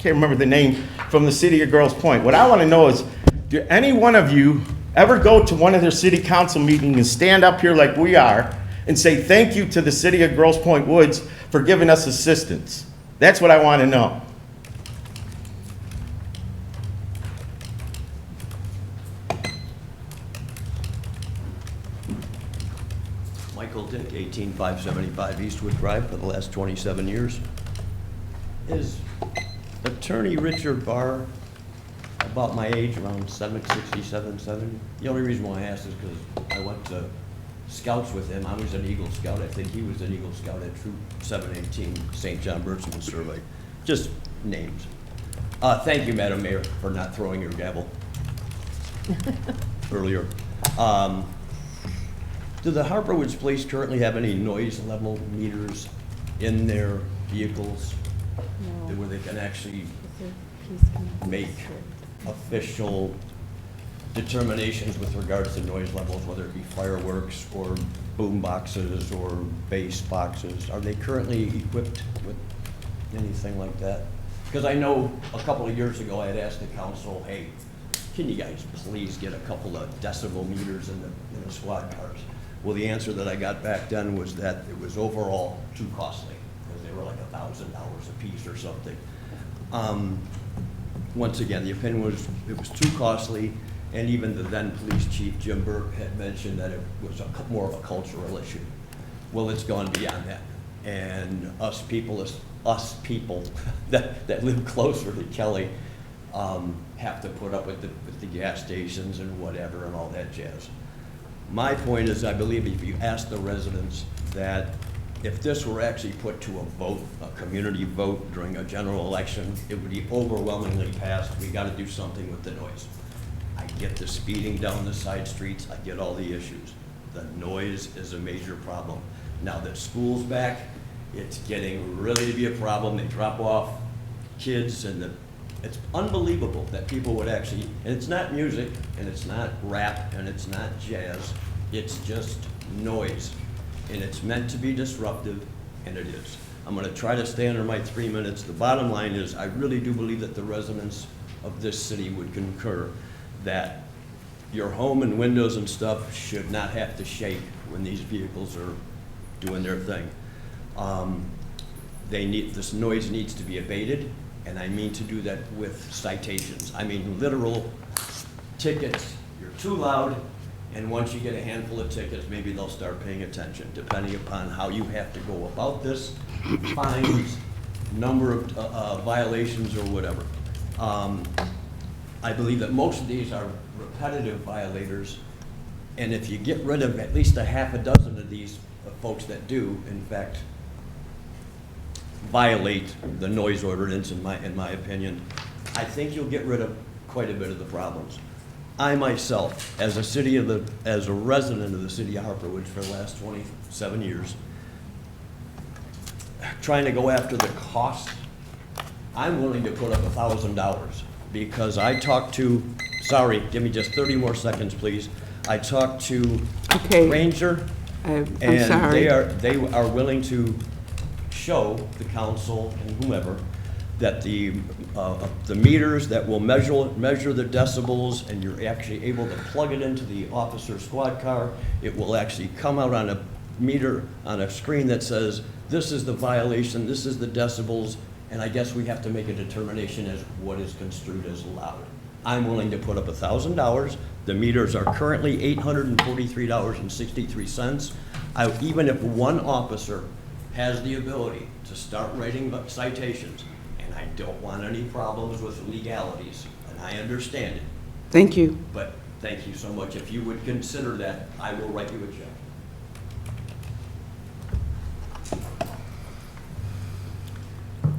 Speaker 10: remember the name, from the city of Girls Point. What I want to know is, do any one of you ever go to one of their city council meetings and stand up here like we are and say thank you to the city of Grosse Pointe Woods for giving us assistance? That's what I want to know.
Speaker 14: Michael Dick, 18575 Eastwood Drive for the last 27 years. Is Attorney Richard Barr about my age, around 67, 70? The only reason why I asked is because I went to Scouts with him. I was an Eagle Scout. I think he was an Eagle Scout at Troop 718, St. John Birchman Survey. Just names. Thank you, Madam Mayor, for not throwing your gavel earlier. Do the Harper Woods Police currently have any noise level meters in their vehicles?
Speaker 3: No.
Speaker 14: Where they can actually
Speaker 3: He's gonna-
Speaker 14: make official determinations with regards to noise levels, whether it be fireworks or boom boxes or bass boxes? Are they currently equipped with anything like that? Because I know a couple of years ago I had asked the council, hey, can you guys please get a couple of decibel meters in the squad cars? Well, the answer that I got back then was that it was overall too costly, because they were like $1,000 a piece or something. Once again, the opinion was it was too costly, and even the then police chief, Jim Burke, had mentioned that it was more of a cultural issue. Well, it's gone beyond that. And us people that live closer to Kelly have to put up with the gas stations and whatever and all that jazz. My point is, I believe if you ask the residents that if this were actually put to a vote, a community vote during a general election, it would be overwhelmingly passed. We got to do something with the noise. I get the speeding down the side streets. I get all the issues. The noise is a major problem. Now that school's back, it's getting really to be a problem. They drop off kids and it's unbelievable that people would actually, and it's not music, and it's not rap, and it's not jazz. It's just noise. And it's meant to be disruptive, and it is. I'm gonna try to stay under my 3 minutes. The bottom line is, I really do believe that the residents of this city would concur that your home and windows and stuff should not have to shake when these vehicles are doing their thing. This noise needs to be abated, and I mean to do that with citations. I mean literal tickets. You're too loud, and once you get a handful of tickets, maybe they'll start paying attention, depending upon how you have to go about this, fines, number of violations or whatever. I believe that most of these are repetitive violators, and if you get rid of at least a half a dozen of these folks that do, in fact, violate the noise ordinance, in my opinion, I think you'll get rid of quite a bit of the problems. I myself, as a resident of the city of Harper Woods for the last 27 years, trying to go after the cost, I'm willing to put up $1,000 because I talked to, sorry, give me just 30 more seconds, please. I talked to Ranger,
Speaker 1: I'm
Speaker 14: and
Speaker 1: sorry.
Speaker 14: they are willing to show the council and whomever that the meters that will measure the decibels, and you're actually able to plug it into the officer squad car. It will actually come out on a meter, on a screen that says, this is the violation, this is the decibels, and I guess we have to make a determination as what is construed as loud. I'm willing to put up $1,000. The meters are currently $843.63. Even if one officer has the ability to start writing citations, and I don't want any problems with legalities, and I understand it.
Speaker 1: Thank you.
Speaker 14: But thank you so much. If you would consider that, I will write you a check.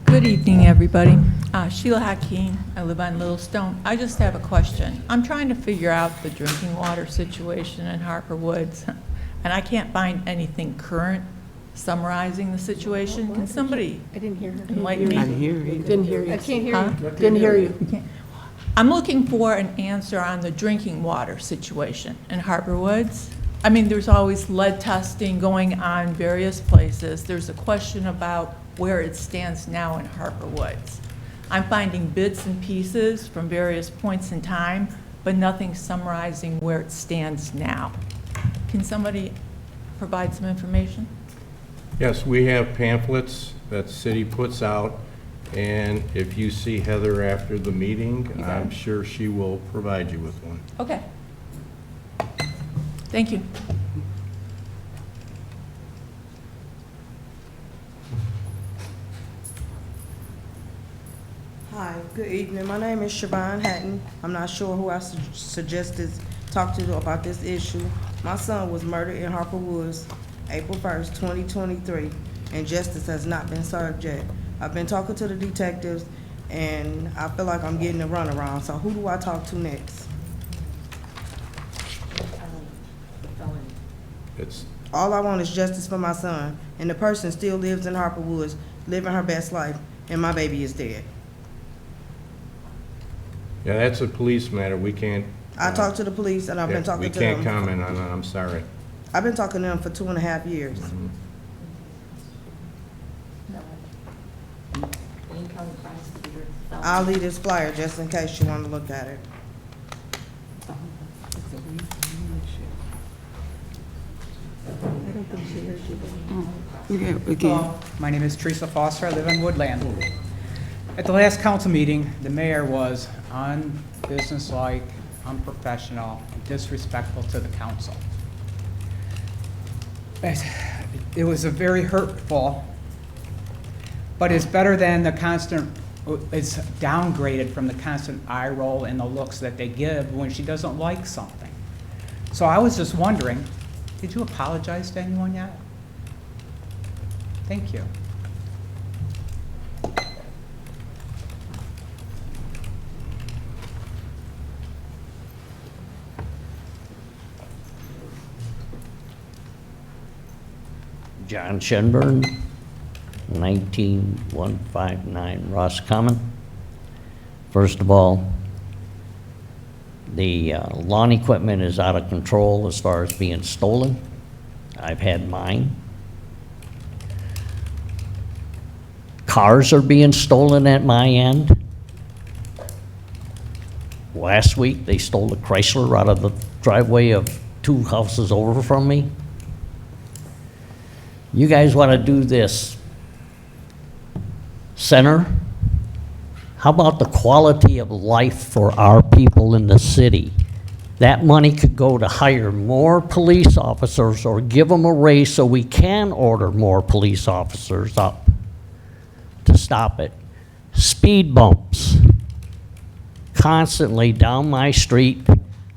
Speaker 2: Good evening, everybody. Sheila Hakeem, I live on Little Stone. I just have a question. I'm trying to figure out the drinking water situation in Harper Woods, and I can't find anything current summarizing the situation. Can somebody
Speaker 3: I didn't hear her.
Speaker 2: enlighten me?
Speaker 1: I hear you.
Speaker 3: Didn't hear you. I can't hear
Speaker 2: Huh?
Speaker 3: you. Didn't hear you.
Speaker 2: I'm looking for an answer on the drinking water situation in Harper Woods. I mean, there's always lead testing going on various places. There's a question about where it stands now in Harper Woods. I'm finding bits and pieces from various points in time, but nothing summarizing where it stands now. Can somebody provide some information?
Speaker 4: Yes, we have pamphlets that the city puts out, and if you see Heather after the meeting,
Speaker 2: Okay.
Speaker 4: I'm sure she will provide you with one.
Speaker 2: Okay. Thank you.
Speaker 15: Hi, good evening. My name is Siobhan Hatton. I'm not sure who I suggested talk to about this issue. My son was murdered in Harper Woods, April 1st, 2023, and justice has not been served yet. I've been talking to the detectives, and I feel like I'm getting a runaround. So who do I talk to next?
Speaker 4: It's,
Speaker 15: All I want is justice for my son, and the person still lives in Harper Woods, living her best life, and my baby is dead.
Speaker 4: yeah, that's a police matter. We can't.
Speaker 15: I talked to the police, and I've been talking to them.
Speaker 4: We can't comment on that. I'm sorry.
Speaker 15: I've been talking to them for 2.5 years.
Speaker 13: Wayne County Prosecutor.
Speaker 15: I'll leave this flyer just in case you want to look at it.
Speaker 11: Hello, my name is Teresa Foster. I live in Woodland. At the last council meeting, the mayor was unbusinesslike, unprofessional, and disrespectful to the council. It was a very hurtful, but it's better than the constant, it's downgraded from the constant eye roll and the looks that they give when she doesn't like something. So I was just wondering, did you apologize to anyone yet? Thank you.
Speaker 16: John Shenburn, 19159 Ross Common. First of all, the lawn equipment is out of control as far as being stolen. I've had mine. Cars are being stolen at my end. Last week, they stole a Chrysler out of the driveway of 2 houses over from me. You guys want to do this center? How about the quality of life for our people in the city? That money could go to hire more police officers or give them a raise so we can order more police officers up to stop it. Speed bumps constantly down my street.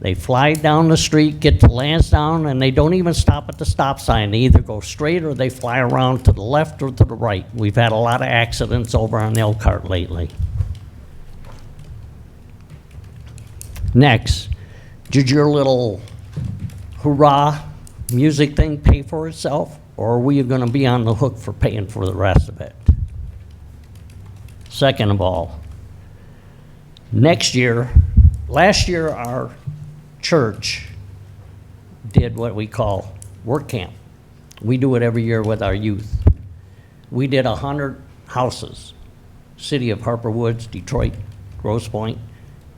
Speaker 16: They fly down the street, get to Lansdowne, and they don't even stop at the stop sign. They either go straight or they fly around to the left or to the right. We've had a lot of accidents over on Elkhart lately. Next, did your little hurrah music thing pay for itself, or are we gonna be on the hook for paying for the rest of it? Second of all, last year our church did what we call work camp. We do it every year with our youth. We did 100 houses, city of Harper Woods, Detroit, Grosse Pointe,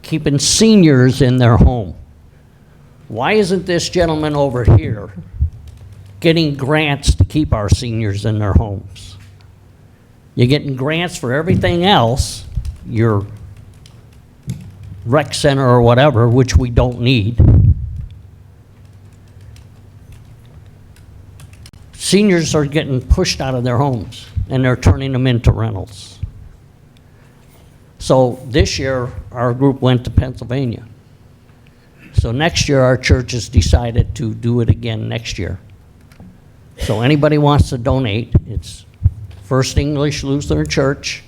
Speaker 16: keeping seniors in their home. Why isn't this gentleman over here getting grants to keep our seniors in their homes? You're getting grants for everything else, your rec center or whatever, which we don't need. Seniors are getting pushed out of their homes and they're turning them into rentals. So this year, our group went to Pennsylvania. So next year, our church has decided to do it again next year. So anybody wants to donate, it's First English Lutheran Church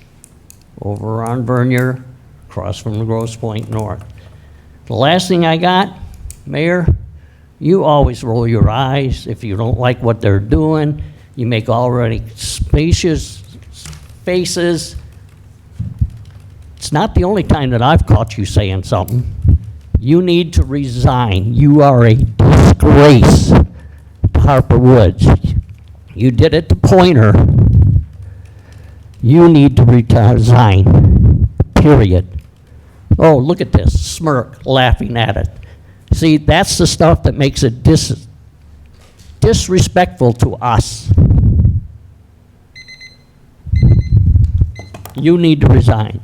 Speaker 16: over on Vernier, across from the Grosse Pointe North. The last thing I got, Mayor, you always roll your eyes if you don't like what they're doing. You make already spacious faces. It's not the only time that I've caught you saying something. You need to resign. You are a disgrace to Harper Woods. You did it to Pointer. You need to resign, period. Oh, look at this, smirk, laughing at it. See, that's the stuff that makes it disrespectful to us. You need to resign.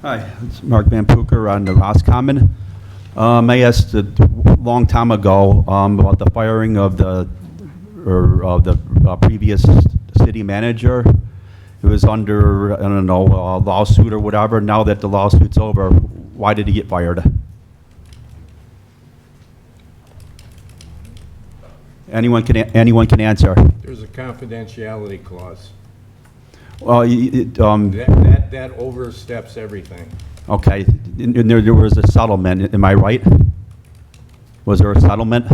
Speaker 17: Hi, it's Mark Van Pooker on the Roscommon. I asked a long time ago about the firing of the previous city manager. It was under, I don't know, a lawsuit or whatever. Now that the lawsuit's over, why did he get fired? Anyone can answer.
Speaker 4: There's a confidentiality clause.
Speaker 17: Well,
Speaker 4: That oversteps everything.
Speaker 17: okay, and there was a settlement, am I right? Was there a settlement?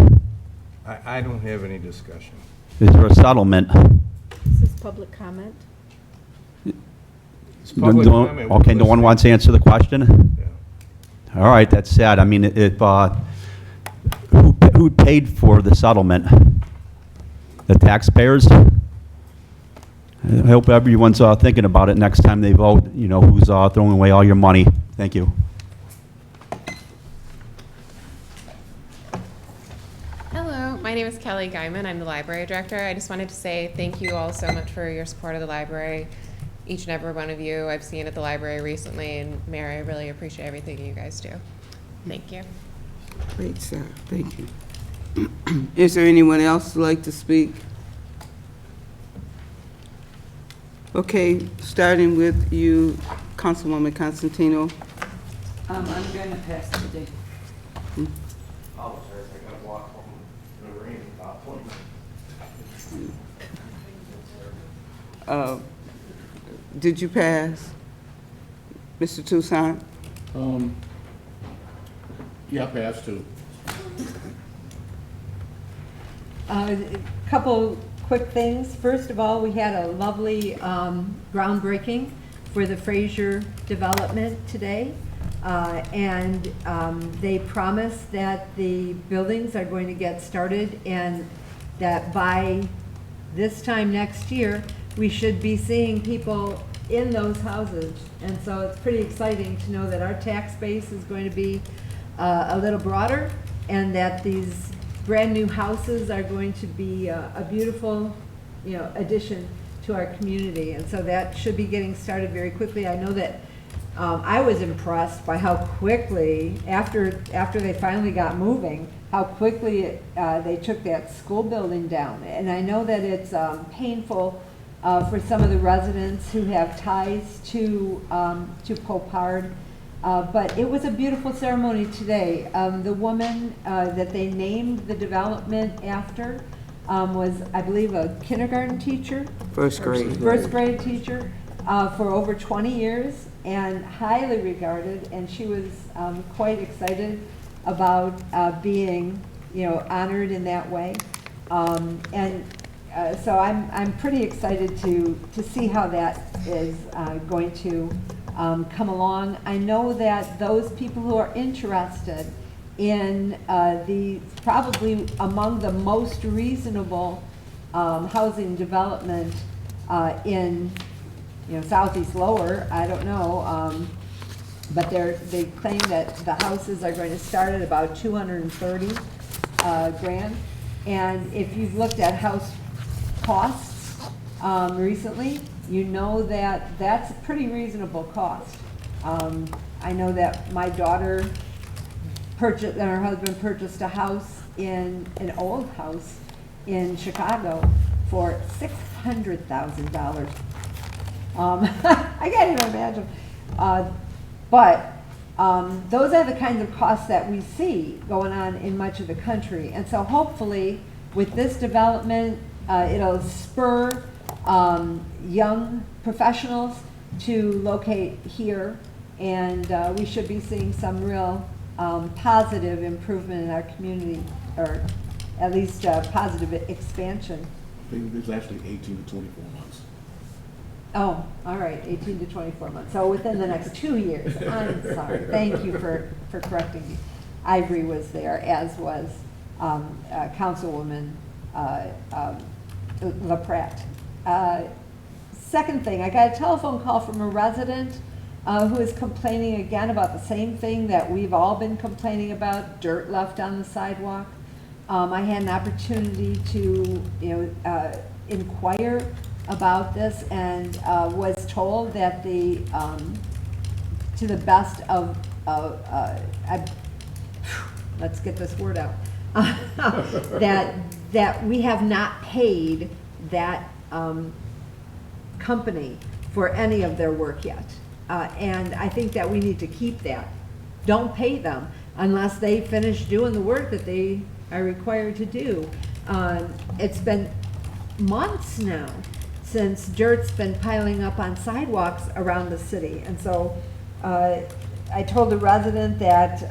Speaker 4: I don't have any discussion.
Speaker 17: Is there a settlement?
Speaker 3: This is public comment.
Speaker 4: It's public comment.
Speaker 17: Okay, no one wants to answer the question?
Speaker 4: Yeah.
Speaker 17: All right, that's sad. I mean, who paid for the settlement? The taxpayers? I hope everyone's thinking about it next time they vote, you know, who's throwing away all your money. Thank you.
Speaker 18: Hello, my name is Kelly Guyman. I'm the library director. I just wanted to say thank you all so much for your support of the library. Each and every one of you I've seen at the library recently, and Mayor, I really appreciate everything you guys do. Thank you.
Speaker 1: Great, sir. Thank you. Is there anyone else who'd like to speak? Okay, starting with you, Councilwoman Constantino.
Speaker 7: I'm going to pass today.
Speaker 10: Apologize, I gotta walk home in the rain about 20 minutes.
Speaker 1: Did you pass? Mr. Toussaint?
Speaker 6: Yeah, I passed too.
Speaker 5: A couple quick things. First of all, we had a lovely groundbreaking for the Fraser development today. And they promised that the buildings are going to get started and that by this time next year, we should be seeing people in those houses. And so it's pretty exciting to know that our tax base is going to be a little broader and that these brand new houses are going to be a beautiful, addition to our community. And so that should be getting started very quickly. I know that I was impressed by how quickly, after they finally got moving, how quickly they took that school building down. And I know that it's painful for some of the residents who have ties to Popard. But it was a beautiful ceremony today. The woman that they named the development after was, I believe, a kindergarten teacher.
Speaker 1: First grade.
Speaker 5: First grade teacher for over 20 years and highly regarded. And she was quite excited about being, honored in that way. So I'm pretty excited to see how that is going to come along. I know that those people who are interested in probably among the most reasonable housing development in Southeast Lower, I don't know, but they claim that the houses are going to start at about 230 grand. And if you've looked at house costs recently, you know that that's a pretty reasonable cost. I know that my daughter and her husband purchased a house an old house in Chicago for $600,000. I can't even imagine. But those are the kinds of costs that we see going on in much of the country. And so hopefully with this development, it'll spur young professionals to locate here, and we should be seeing some real positive improvement in our community, or at least positive expansion.
Speaker 6: It's actually 18 to 24 months.
Speaker 5: Oh, all right, 18 to 24 months. So within the next 2 years. I'm sorry. Thank you for correcting me. Ivory was there, as was Councilwoman LaPratte. Second thing, I got a telephone call from a resident who is complaining again about the same thing that we've all been complaining about, dirt left on the sidewalk. I had an opportunity to inquire about this and was told that to the best of, let's get this word out, that we have not paid that company for any of their work yet. And I think that we need to keep that. Don't pay them unless they finish doing the work that they are required to do. It's been months now since dirt's been piling up on sidewalks around the city. And so I told the resident that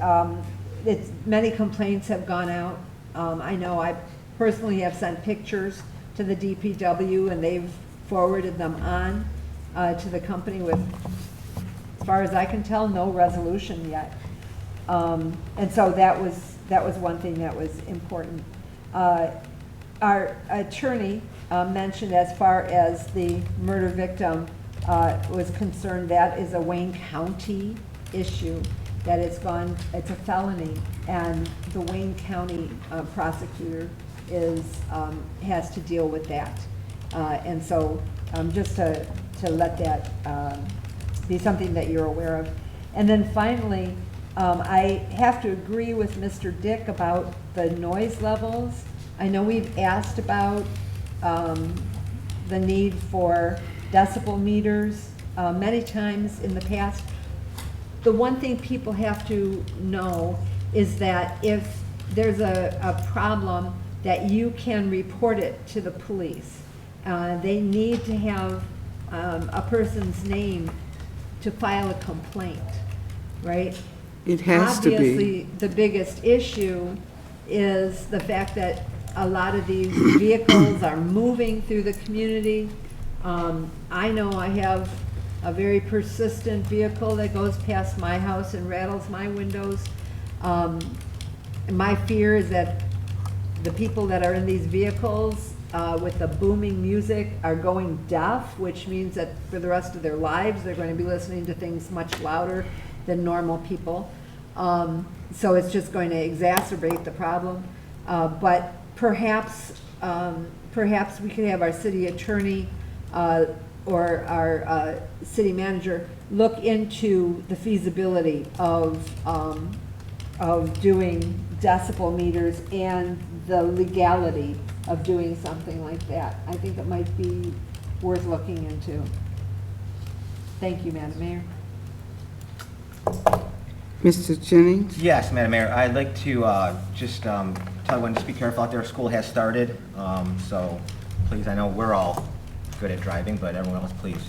Speaker 5: many complaints have gone out. I know I personally have sent pictures to the DPW and they've forwarded them on to the company with, as far as I can tell, no resolution yet. And so that was one thing that was important. Our attorney mentioned, as far as the murder victim was concerned, that is a Wayne County issue, that it's a felony, and the Wayne County prosecutor has to deal with that. And so just to let that be something that you're aware of. And then finally, I have to agree with Mr. Dick about the noise levels. I know we've asked about the need for decibel meters many times in the past. The one thing people have to know is that if there's a problem, that you can report it to the police. They need to have a person's name to file a complaint, right?
Speaker 1: It has to be.
Speaker 5: Obviously, the biggest issue is the fact that a lot of these vehicles are moving through the community. I know I have a very persistent vehicle that goes past my house and rattles my windows. My fear is that the people that are in these vehicles with the booming music are going deaf, which means that for the rest of their lives, they're going to be listening to things much louder than normal people. So it's just going to exacerbate the problem. But perhaps we could have our city attorney or our city manager look into the feasibility of doing decibel meters and the legality of doing something like that. I think it might be worth looking into. Thank you, Madam Mayor.
Speaker 1: Mr. Jennings?
Speaker 9: Yes, Madam Mayor, I'd like to just tell everyone to be careful out there. School has started, so please, I know we're all good at driving, but everyone else, please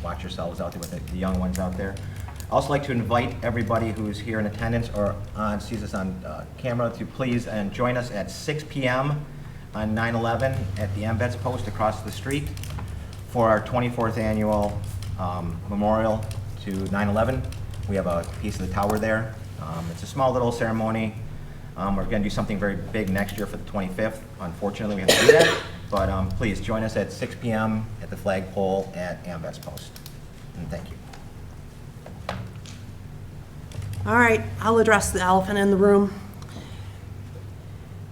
Speaker 9: watch yourselves out there with the young ones out there. I'd also like to invite everybody who's here in attendance or sees us on camera to please join us at 6 p.m. on 9/11 at the AMVETS post across the street for our 24th annual memorial to 9/11. We have a piece of the tower there. It's a small little ceremony. We're going to do something very big next year for the 25th. Unfortunately, we have to do that. But please join us at 6 p.m. at the flagpole at AMVETS post. And thank you.
Speaker 8: All right, I'll address the elephant in the room.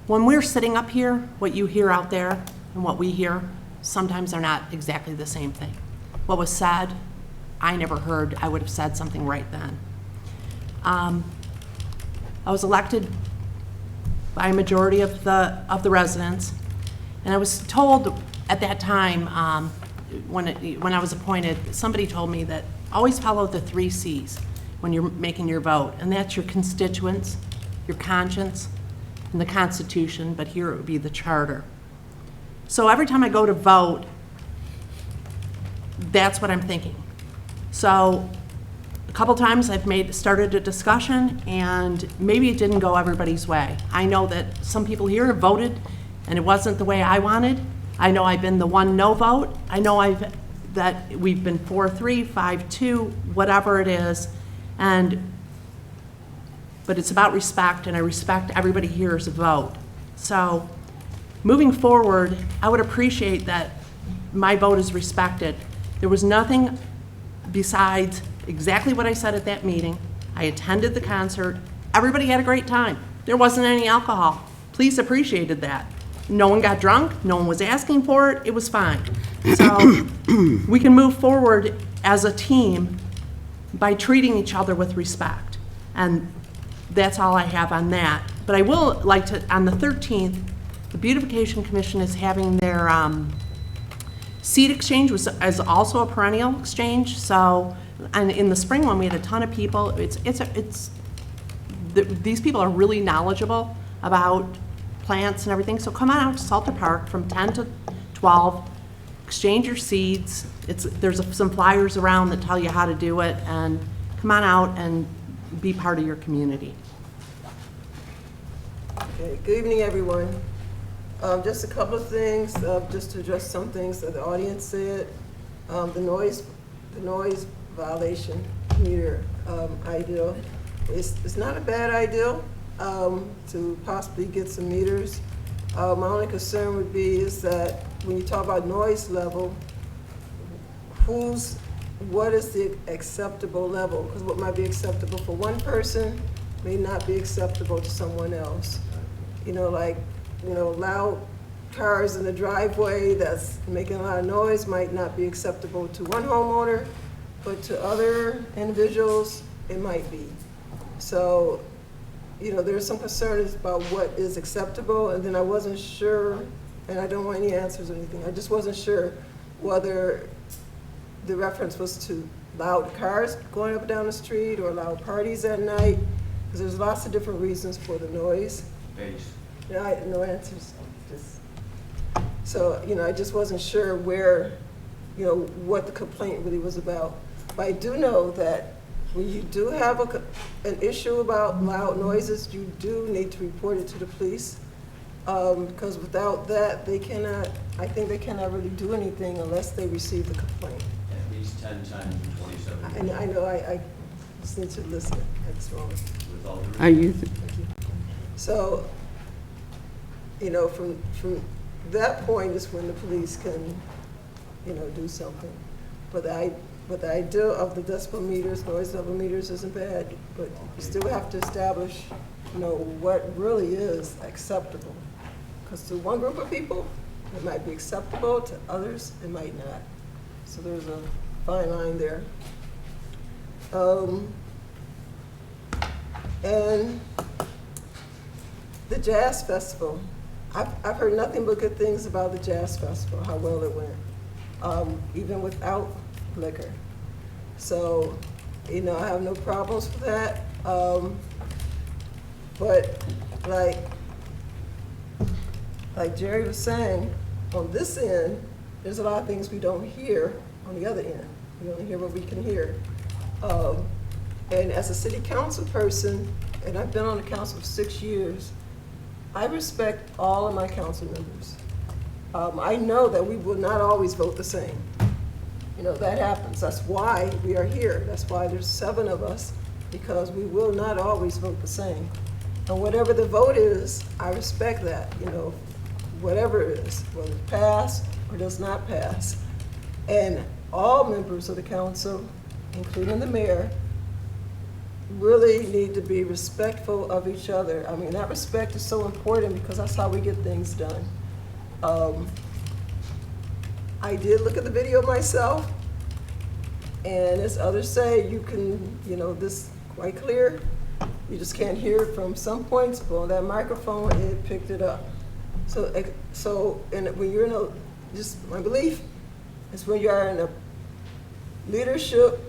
Speaker 8: When we're sitting up here, what you hear out there and what we hear, sometimes they're not exactly the same thing. What was said, I never heard. I would have said something right then. I was elected by a majority of the residents, and I was told at that time, when I was appointed, somebody told me that always follow the 3 C's when you're making your vote, and that's your constituents, your conscience, and the Constitution, but here it would be the charter. So every time I go to vote, that's what I'm thinking. So a couple times I've started a discussion, and maybe it didn't go everybody's way. I know that some people here have voted and it wasn't the way I wanted. I know I've been the one no vote. I know that we've been 4-3, 5-2, whatever it is. But it's about respect, and I respect everybody here's vote. So moving forward, I would appreciate that my vote is respected. There was nothing besides exactly what I said at that meeting. I attended the concert. Everybody had a great time. There wasn't any alcohol. Police appreciated that. No one got drunk. No one was asking for it. It was fine. So we can move forward as a team by treating each other with respect. And that's all I have on that. But I will like to, on the 13th, the Beautification Commission is having their seed exchange, which is also a perennial exchange. So, and in the spring one, we had a ton of people. These people are really knowledgeable about plants and everything. So come on out to Salter Park from 10 to 12, exchange your seeds. There's some flyers around that tell you how to do it, and come on out and be part of your community.
Speaker 19: Okay, good evening, everyone. Just a couple of things, just to address some things that the audience said. The noise violation meter idea, it's not a bad idea to possibly get some meters. My only concern would be is that when you talk about noise level, what is the acceptable level? Because what might be acceptable for one person may not be acceptable to someone else. Loud cars in the driveway that's making a lot of noise might not be acceptable to one homeowner, but to other individuals, it might be. So, there's some concerns about what is acceptable, and then I wasn't sure, and I don't want any answers or anything, I just wasn't sure whether the reference was to loud cars going up and down the street or loud parties at night, because there's lots of different reasons for the noise. Yeah, I no answers. So, I just wasn't sure where, what the complaint really was about. But I do know that when you do have an issue about loud noises, you do need to report it to the police. Because without that, I think they cannot really do anything unless they receive the complaint.
Speaker 14: At least 10 times in 27 years.
Speaker 19: I know, I just need to listen at this moment.
Speaker 14: With all the
Speaker 1: Are you,
Speaker 19: So, from that point is when the police can, do something. But the idea of the decibel meters, noise level meters isn't bad, but you still have to establish, what really is acceptable. Because to one group of people, it might be acceptable, to others, it might not. So there's a fine line there. And the Jazz Festival, I've heard nothing but good things about the Jazz Festival, how well it went, even without liquor. So, I have no problems with that. But like Jerry was saying, on this end, there's a lot of things we don't hear on the other end. We only hear what we can hear. And as a city council person, and I've been on the council for 6 years, I respect all of my council members. I know that we will not always vote the same. That happens. That's why we are here. That's why there's 7 of us, because we will not always vote the same. And whatever the vote is, I respect that, whatever it is, whether it pass or does not pass. And all members of the council, including the mayor, really need to be respectful of each other. I mean, that respect is so important because that's how we get things done. I did look at the video myself, and as others say, you can, this quite clear. You just can't hear it from some points, but on that microphone, it picked it up. So, and when you're in just my belief is when you are in a leadership,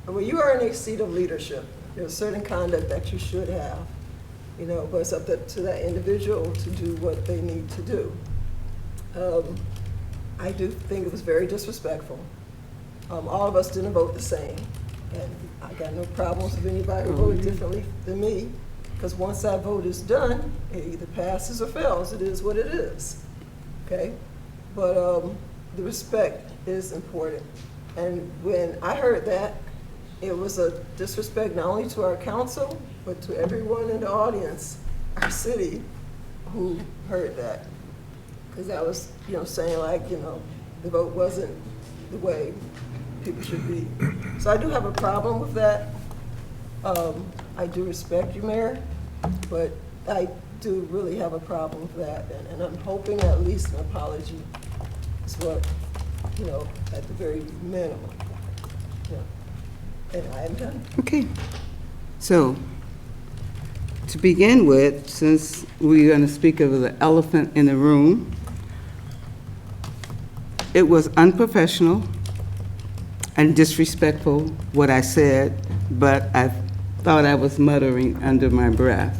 Speaker 19: when you are in a seat of leadership, there's certain conduct that you should have, but it's up to that individual to do what they need to do. I do think it was very disrespectful. All of us didn't vote the same, and I got no problems with anybody who voted differently than me, because once that vote is done, it either passes or fails. It is what it is, okay? But the respect is important. And when I heard that, it was a disrespect not only to our council, but to everyone in the audience, our city, who heard that. Because that was, saying like, the vote wasn't the way people should be. So I do have a problem with that. I do respect you, Mayor, but I do really have a problem with that. And I'm hoping at least an apology is what, at the very minimum. And I am done.
Speaker 1: okay. So, to begin with, since we're going to speak of the elephant in the room, it was unprofessional and disrespectful what I said, but I thought I was muttering under my breath.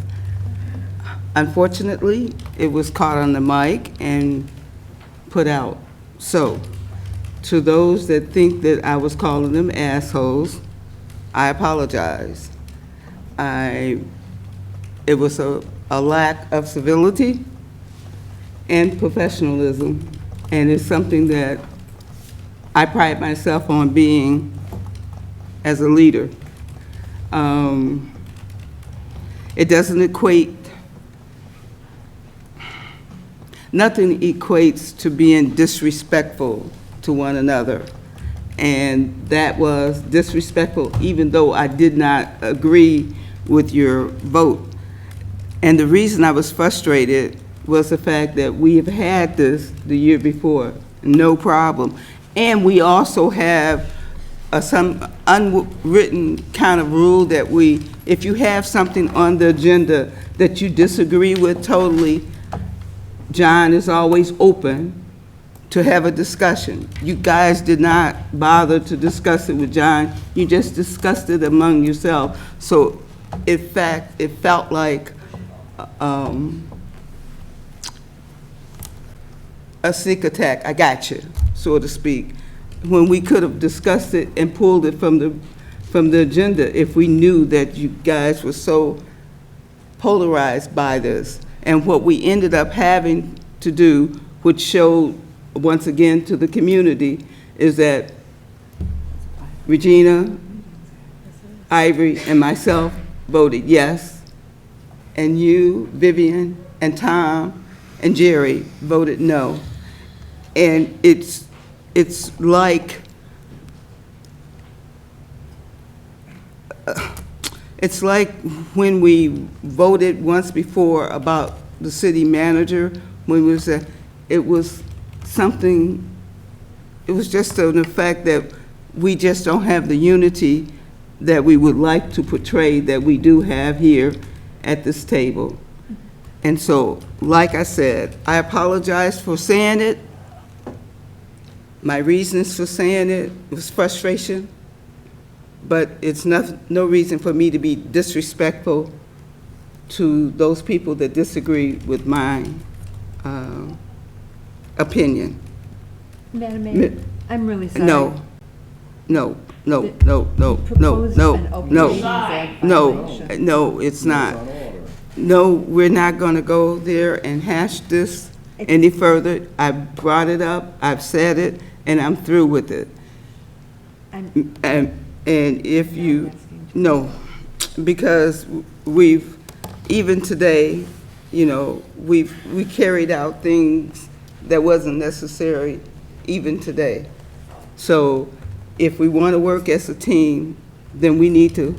Speaker 1: Unfortunately, it was caught on the mic and put out. So, to those that think that I was calling them assholes, I apologize. It was a lack of civility and professionalism, and it's something that I pride myself on being as a leader. It doesn't equate, nothing equates to being disrespectful to one another. And that was disrespectful, even though I did not agree with your vote. And the reason I was frustrated was the fact that we have had this the year before, no problem. And we also have some unwritten kind of rule that if you have something on the agenda that you disagree with totally, John is always open to have a discussion. You guys did not bother to discuss it with John. You just discussed it among yourself. So, in fact, it felt like a sneak attack, I got you, so to speak, when we could have discussed it and pulled it from the agenda if we knew that you guys were so polarized by this. And what we ended up having to do, which showed once again to the community, is that Regina, Ivory, and myself voted yes, and you, Vivian, and Tom, and Jerry voted no. And it's like, it's like when we voted once before about the city manager, when we said it was something, it was just an effect that we just don't have the unity that we would like to portray that we do have here at this table. And so, like I said, I apologize for saying it. My reasons for saying it was frustration, but it's no reason for me to be disrespectful to those people that disagree with my opinion.
Speaker 5: Madam Mayor, I'm really sorry.
Speaker 1: No, it's not. No, we're not going to go there and hash this any further. I brought it up, I've said it, and I'm through with it. And if you, no, because we've, even today, you know, we carried out things that wasn't necessary even today. So if we want to work as a team, then we need to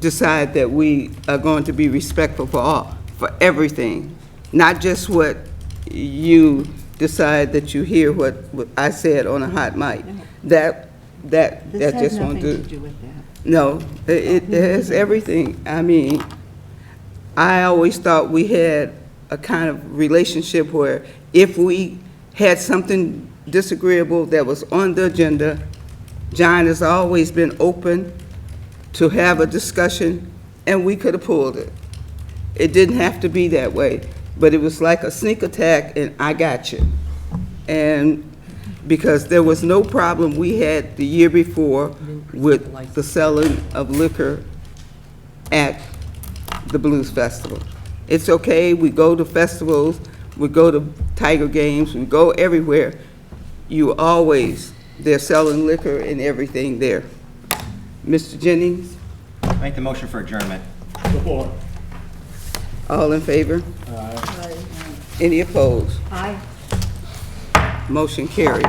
Speaker 1: decide that we are going to be respectful for everything, not just what you decide that you hear what I said on a hot mic. That just won't do.
Speaker 5: This has nothing to do with that.
Speaker 1: No, it has everything. I mean, I always thought we had a kind of relationship where if we had something disagreeable that was on the agenda, John has always been open to have a discussion, and we could have pulled it. It didn't have to be that way, but it was like a sneak attack, and I got you. And because there was no problem we had the year before with the selling of liquor at the Blues Festival. It's okay, we go to festivals, we go to Tiger games, we go everywhere. They're selling liquor and everything there. Mr. Jennings?
Speaker 9: Make the motion for adjournment.
Speaker 6: Support.
Speaker 1: All in favor?
Speaker 6: Aye.
Speaker 1: Any opposed?
Speaker 5: Aye.
Speaker 1: Motion carries.